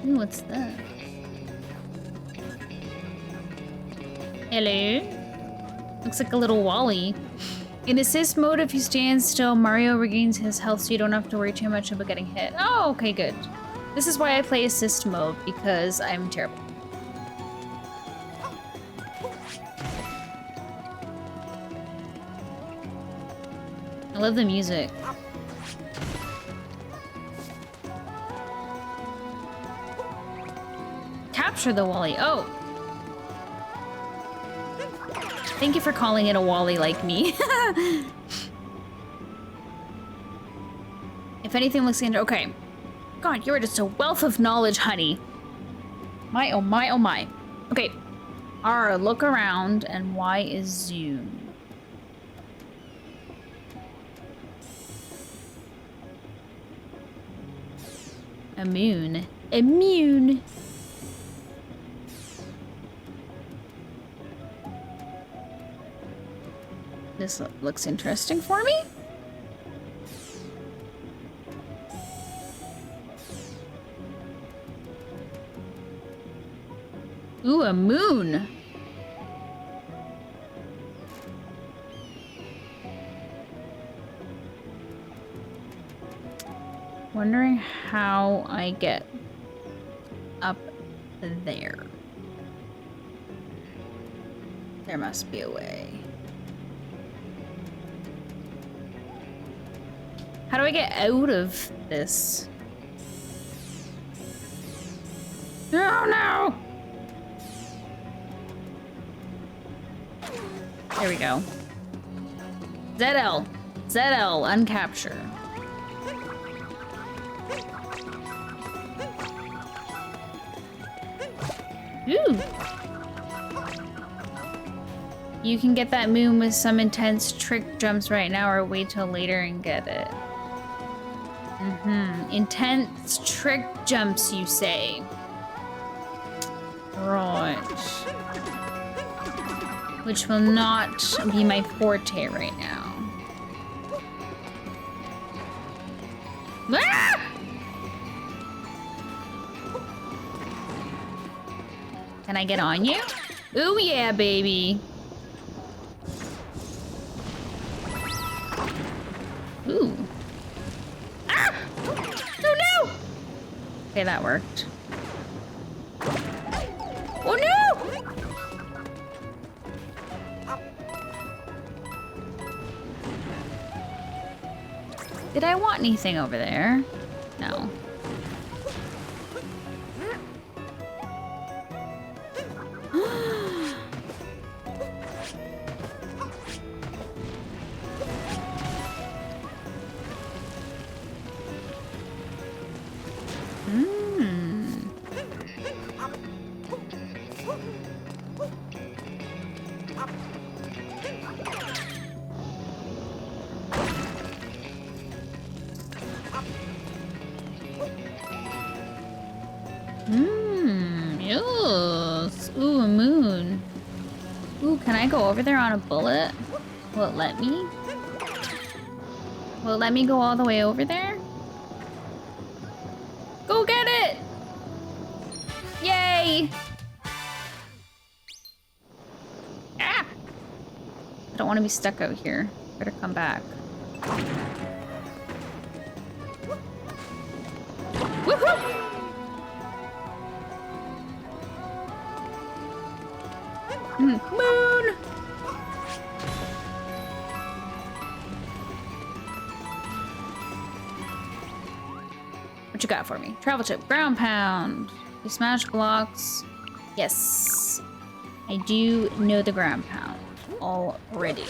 Ooh, what's that? Hello? Looks like a little Wally. In assist mode, if you stand still, Mario regains his health so you don't have to worry too much about getting hit. Oh, okay, good. This is why I play assist mode, because I'm terrible. I love the music. Capture the Wally. Oh. Thank you for calling it a Wally like me. If anything looks into okay. God, you're just a wealth of knowledge, honey. My, oh my, oh my. Okay. R, look around, and Y is zoom. A moon. A moon. This looks interesting for me. Ooh, a moon. Wondering how I get up there. There must be a way. How do I get out of this? Oh no! There we go. ZL. ZL, uncapture. Ooh. You can get that moon with some intense trick jumps right now or wait till later and get it. Intense trick jumps, you say? Right. Which will not be my forte right now. Ah! Can I get on you? Ooh yeah, baby. Ooh. Ah! Oh no! Okay, that worked. Oh no! Did I want anything over there? No. Yes. Ooh, a moon. Ooh, can I go over there on a bullet? Will it let me? Will it let me go all the way over there? Go get it! Yay! Ah! I don't want to be stuck out here. Better come back. Woohoo! Moon! What you got for me? Travel chip, ground pound. You smash blocks. Yes. I do know the ground pound already.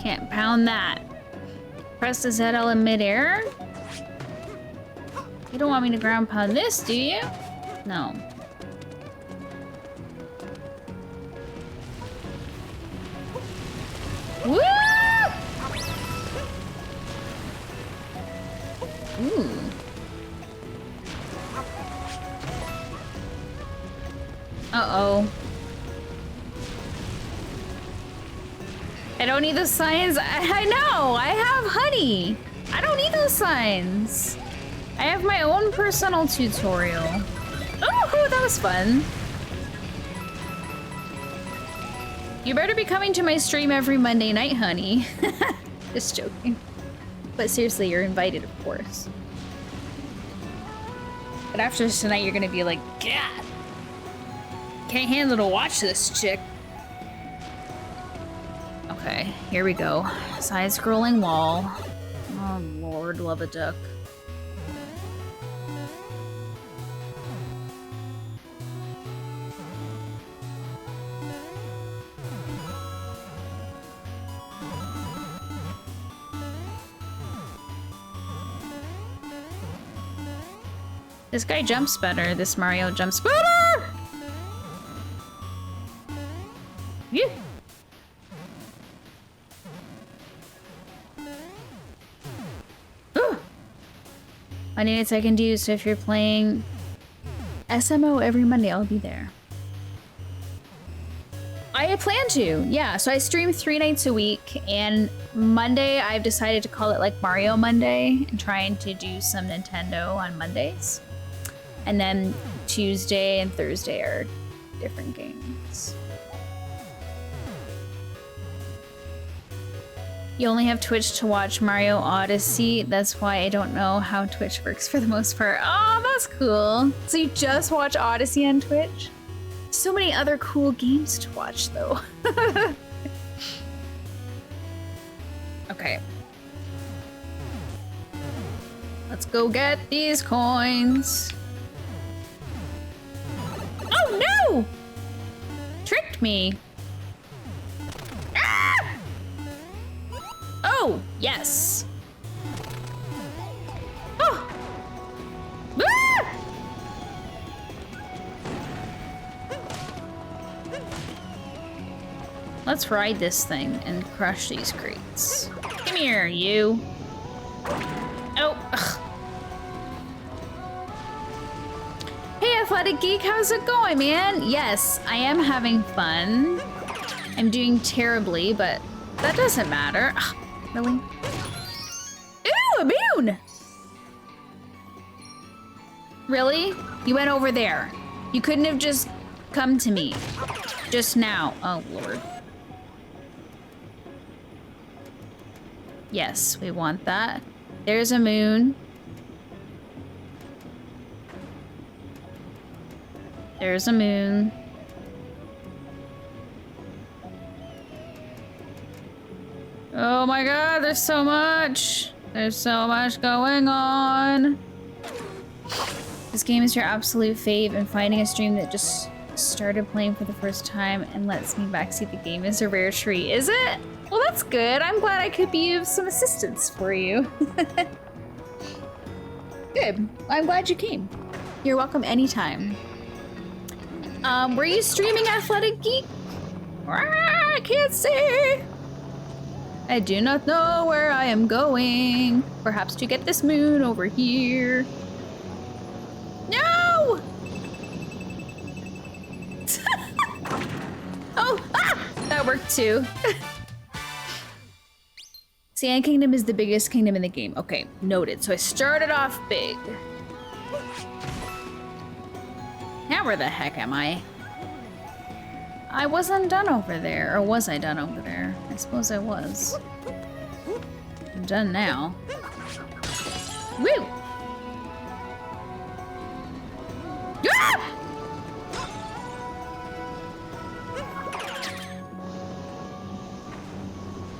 Can't pound that. Press the ZL in midair. You don't want me to ground pound this, do you? No. Woo! Ooh. Uh-oh. I don't need the signs. I know. I have honey. I don't need those signs. I have my own personal tutorial. Oh, that was fun. You better be coming to my stream every Monday night, honey. Just joking. But seriously, you're invited, of course. But after tonight, you're gonna be like, God, can't handle to watch this chick. Okay, here we go. Side-scrolling wall. Oh, Lord, love a duck. This guy jumps better. This Mario jumps better! Monday nights I can do, so if you're playing SMO every Monday, I'll be there. I plan to, yeah. So I stream 3 nights a week, and Monday I've decided to call it like Mario Monday and trying to do some Nintendo on Mondays. And then Tuesday and Thursday are different games. You only have Twitch to watch Mario Odyssey. That's why I don't know how Twitch works for the most part. Oh, that's cool. So you just watch Odyssey on Twitch? So many other cool games to watch, though. Okay. Let's go get these coins. Oh, no! Tricked me. Ah! Oh, yes. Oh. Ah! Let's ride this thing and crush these crates. Come here, you. Oh. Ugh. Hey, Athletic Geek, how's it going, man? Yes, I am having fun. I'm doing terribly, but that doesn't matter. Ugh, really? Ooh, immune! Really? You went over there. You couldn't have just come to me just now. Oh, Lord. Yes, we want that. There's a moon. There's a moon. Oh my god, there's so much. There's so much going on. This game is your absolute fave, and finding a stream that just started playing for the first time and lets me backseat the game is a rare treat. Is it? Well, that's good. I'm glad I could be of some assistance for you. Good. I'm glad you came. You're welcome anytime. Were you streaming Athletic Geek? I can't see. I do not know where I am going. Perhaps to get this moon over here. No! Oh, ah! That worked too. Sand Kingdom is the biggest kingdom in the game. Okay, noted. So I started off big. Now where the heck am I? I wasn't done over there. Or was I done over there? I suppose I was. I'm done now. Woo! Ah!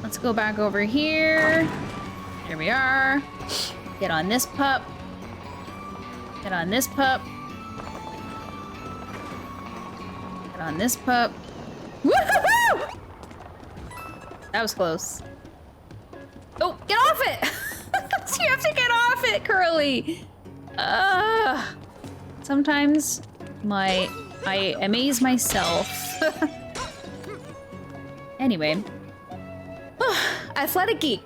Let's go back over here. Here we are. Get on this pup. Get on this pup. Get on this pup. Woo-hoo-hoo! That was close. Oh, get off it! You have to get off it, Curly! Sometimes I amaze myself. Anyway. Athletic Geek,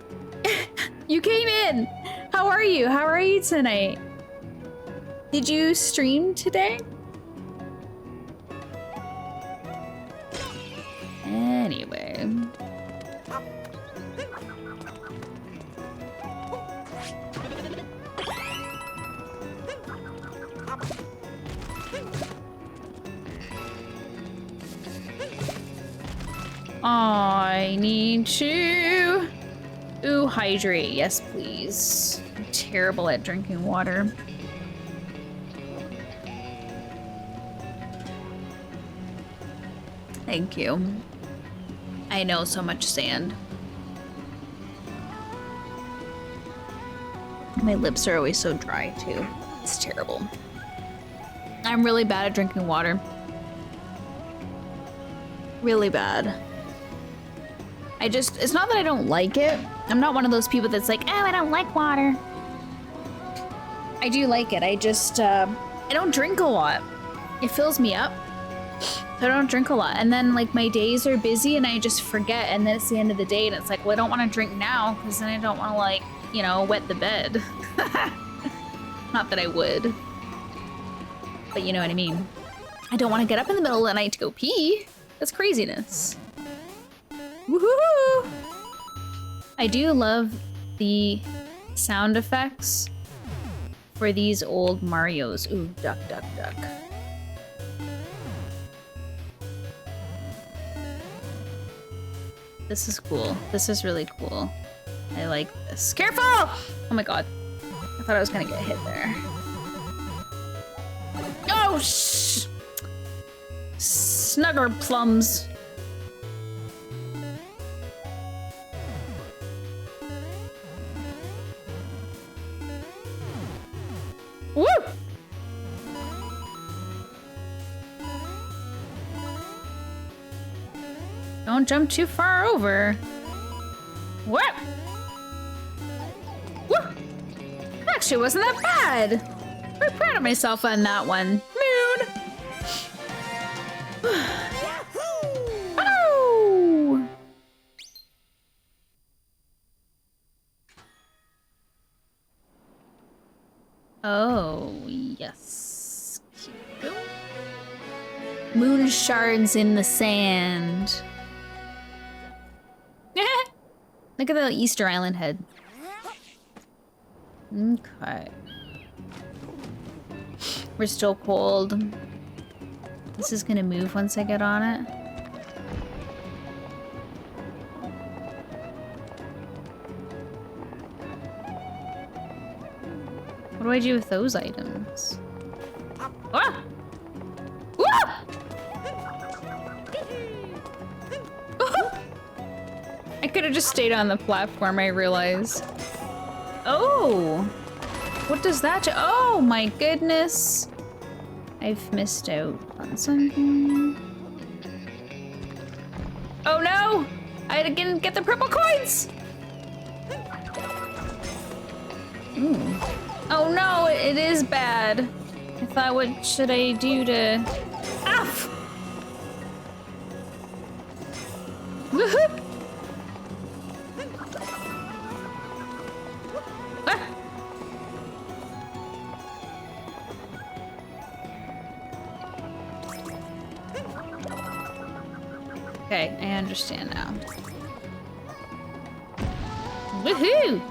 you came in. How are you? How are you tonight? Did you stream today? Anyway. I need to hydrate. Yes, please. I'm terrible at drinking water. Thank you. I know, so much sand. My lips are always so dry too. It's terrible. I'm really bad at drinking water. Really bad. It's not that I don't like it. I'm not one of those people that's like, oh, I don't like water. I do like it. I don't drink a lot. It fills me up. I don't drink a lot. And then like my days are busy and I just forget. And then it's the end of the day and it's like, well, I don't want to drink now because then I don't want to like, you know, wet the bed. Not that I would. But you know what I mean. I don't want to get up in the middle of the night to go pee. That's craziness. Woohoo! I do love the sound effects for these old Marios. Ooh, duck, duck, duck. This is cool. This is really cool. I like this. Careful! Oh my god. I thought I was gonna get hit there. Oh, shh! Snugger plums. Woo! Don't jump too far over. What? Woo! Actually, wasn't that bad. I'm proud of myself on that one. Moon! Oh! Oh, yes. Moon shards in the sand. Look at the Easter Island head. Okay. We're still cold. This is gonna move once I get on it. What do I do with those items? Ah! Ah! I could have just stayed on the platform, I realize. Oh! What does that do? Oh my goodness! I've missed out on something. Oh no! I didn't get the purple coins! Ooh. Oh no, it is bad. I thought, what should I do to... Ow! Woohoo! Ah! Okay, I understand now. Woohoo!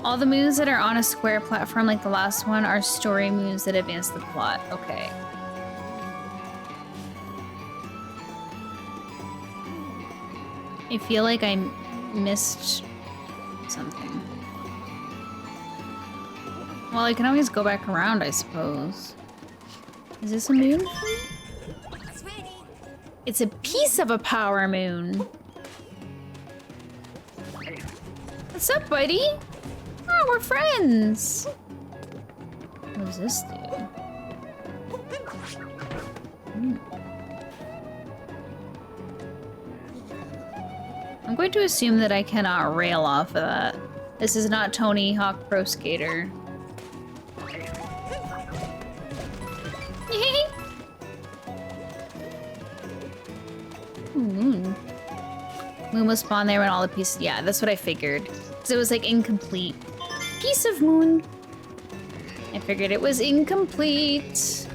All the moves that are on a square platform like the last one are story moves that advance the plot. Okay. I feel like I missed something. Well, I can always go back around, I suppose. Is this a moon? It's a piece of a power moon. What's up, buddy? Oh, we're friends. What does this do? I'm going to assume that I cannot rail off of that. This is not Tony Hawk Pro Skater. Moon. Moon will spawn there when all the pieces... Yeah, that's what I figured. Because it was like incomplete. Piece of moon. I figured it was incomplete.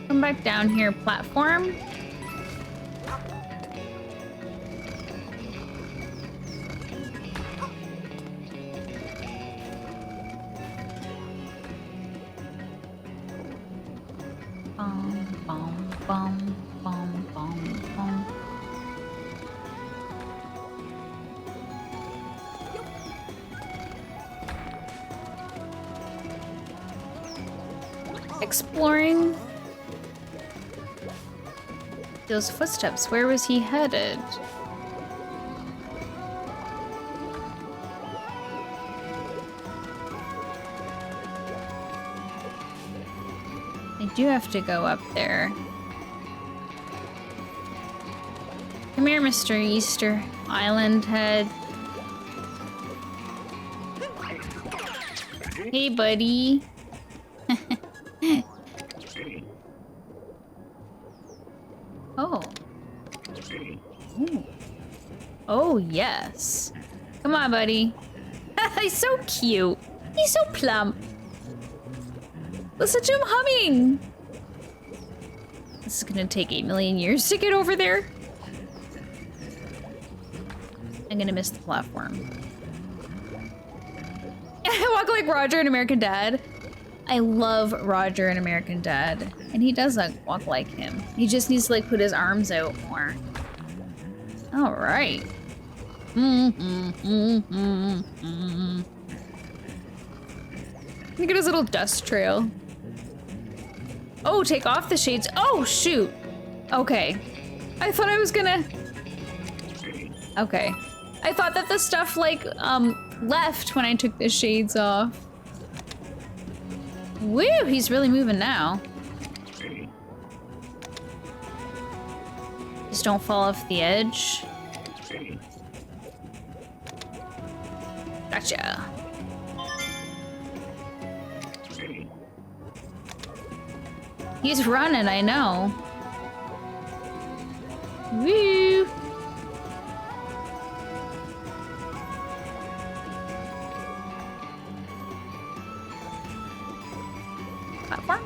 Come back down here, platform. Bum, bum, bum, bum, bum, bum. Exploring those footsteps. Where was he headed? I do have to go up there. Come here, Mr. Easter Island head. Hey, buddy. Oh. Ooh. Oh, yes. Come on, buddy. He's so cute. He's so plump. Listen to him humming. This is gonna take 8 million years to get over there. I'm gonna miss the platform. I walk like Roger in American Dad. I love Roger in American Dad. And he does like walk like him. He just needs to like put his arms out more. All right. Look at his little dust trail. Oh, take off the shades. Oh, shoot. Okay. I thought I was gonna... Okay. I thought that the stuff, like, left when I took the shades off. Woo, he's really moving now. Just don't fall off the edge. Gotcha. He's running, I know. Woo! Platform?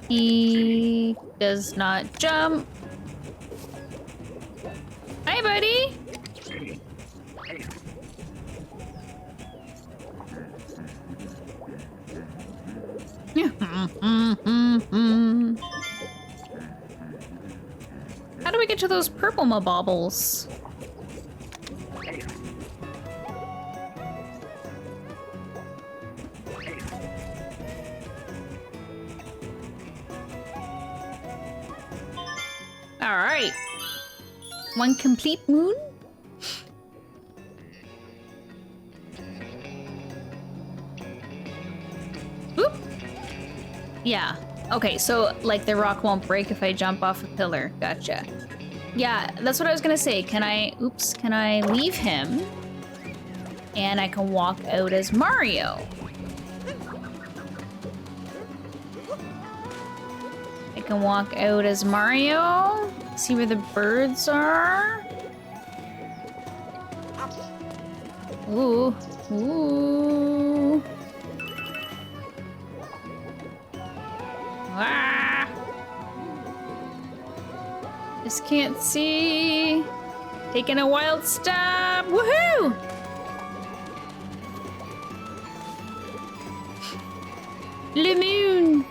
He does not jump. Hi, buddy. How do we get to those purple mabobbles? All right. One complete moon? Oop. Yeah. Okay, so like the rock won't break if I jump off a pillar. Gotcha. Yeah, that's what I was gonna say. Can I leave him? And I can walk out as Mario. I can walk out as Mario. See where the birds are. Ooh, ooh. Ah! Just can't see. Taking a wild stop. Woohoo! Le moon.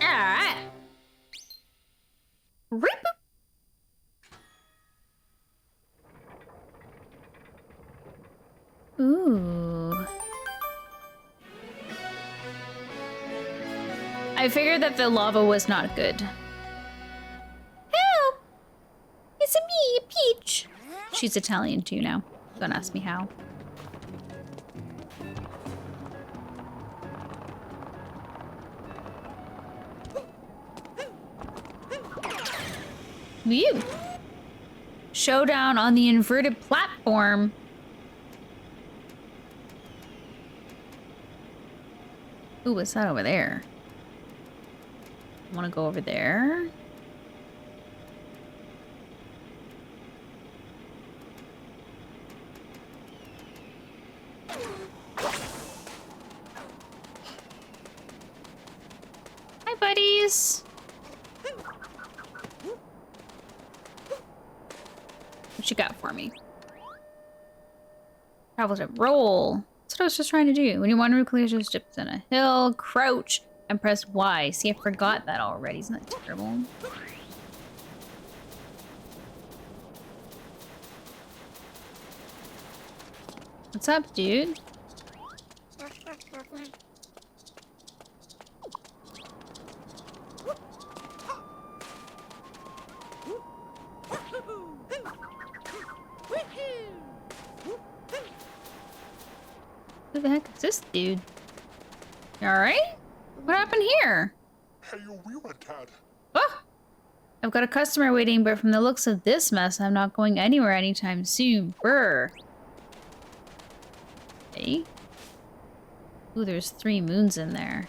Alright. Rip. Ooh. I figured that the lava was not good. Help! It's me, Peach. She's Italian too now. Don't ask me how. Whew. Showdown on the inverted platform. Ooh, what's that over there? I want to go over there. Hi, buddies. What you got for me? Travel to roll. That's what I was just trying to do. When you want to clear your steps on a hill, crouch and press Y. See, I forgot that already. Isn't that terrible? What's up, dude? Who the heck is this dude? You alright? What happened here? Hey, we went, Dad. Oh! I've got a customer waiting, but from the looks of this mess, I'm not going anywhere anytime soon. Brr. Hey. Ooh, there's 3 moons in there.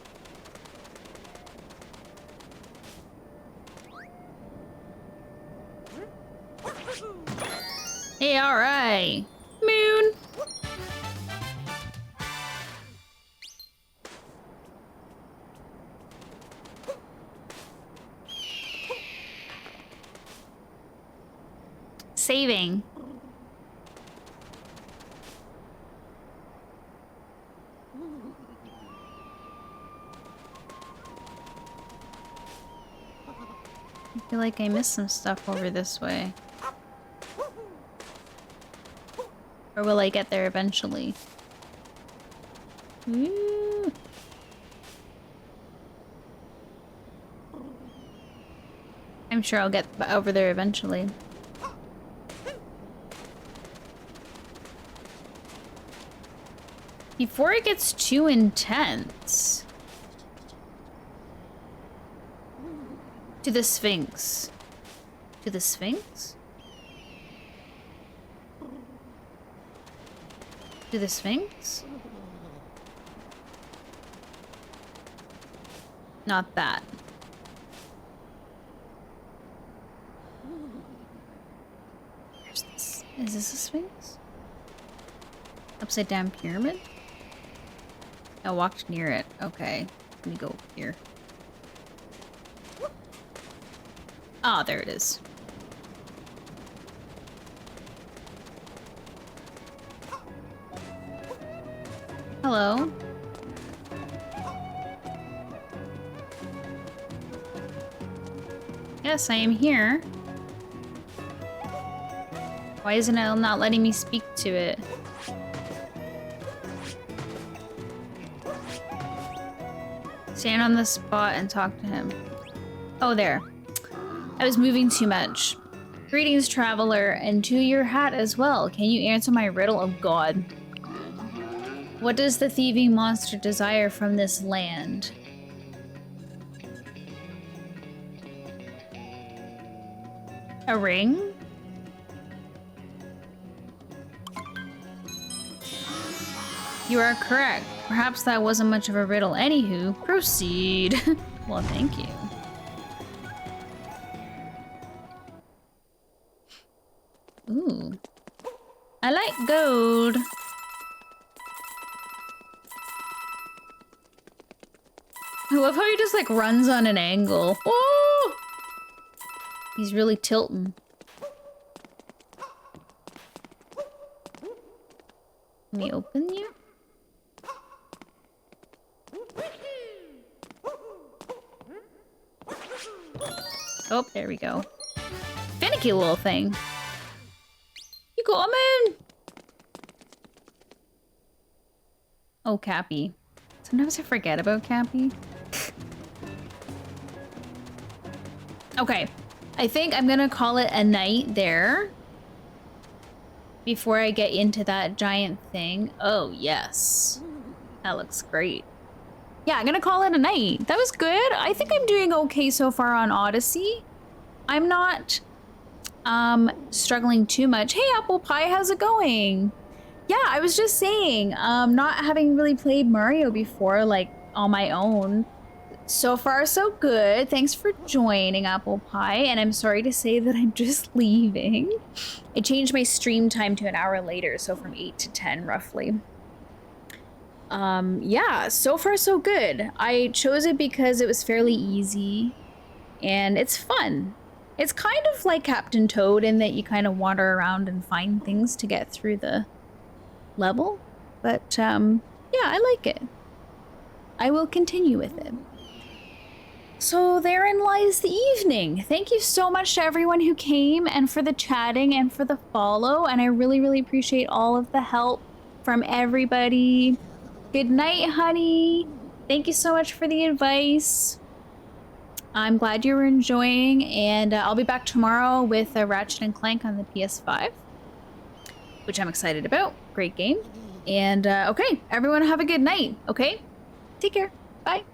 Hey, alright. Moon. Saving. I feel like I missed some stuff over this way. Or will I get there eventually? Ooh. I'm sure I'll get over there eventually. Before it gets too intense. To the Sphinx. To the Sphinx? To the Sphinx? Not that. Where's this? Is this a Sphinx? Upside down pyramid? I walked near it. Okay. Let me go here. Ah, there it is. Hello. Yes, I am here. Why isn't it not letting me speak to it? Stand on the spot and talk to him. Oh, there. I was moving too much. Greetings, traveler, and to your hat as well. Can you answer my riddle? Oh, God. What does the thieving monster desire from this land? A ring? You are correct. Perhaps that wasn't much of a riddle. Anywho, proceed. Well, thank you. Ooh. I like gold. I love how he just like runs on an angle. Oh! He's really tilting. Let me open you. Oh, there we go. Finicky little thing. You coming? Oh, Cappy. Sometimes I forget about Cappy. Okay, I think I'm gonna call it a night there before I get into that giant thing. Oh, yes. That looks great. Yeah, I'm gonna call it a night. That was good. I think I'm doing okay so far on Odyssey. I'm not struggling too much. Hey, Apple Pie, how's it going? Yeah, I was just saying, not having really played Mario before, like, on my own. So far, so good. Thanks for joining, Apple Pie, and I'm sorry to say that I'm just leaving. I changed my stream time to an hour later, so from 8 to 10, roughly. Yeah, so far, so good. I chose it because it was fairly easy, and it's fun. It's kind of like Captain Toad in that you kind of wander around and find things to get through the level, but yeah, I like it. I will continue with it. So therein lies the evening. Thank you so much to everyone who came and for the chatting and for the follow, and I really, really appreciate all of the help from everybody. Good night, honey. Thank you so much for the advice. I'm glad you were enjoying, and I'll be back tomorrow with Ratchet and Clank on the PS5, which I'm excited about. Great game. And okay, everyone have a good night, okay? Take care. Bye.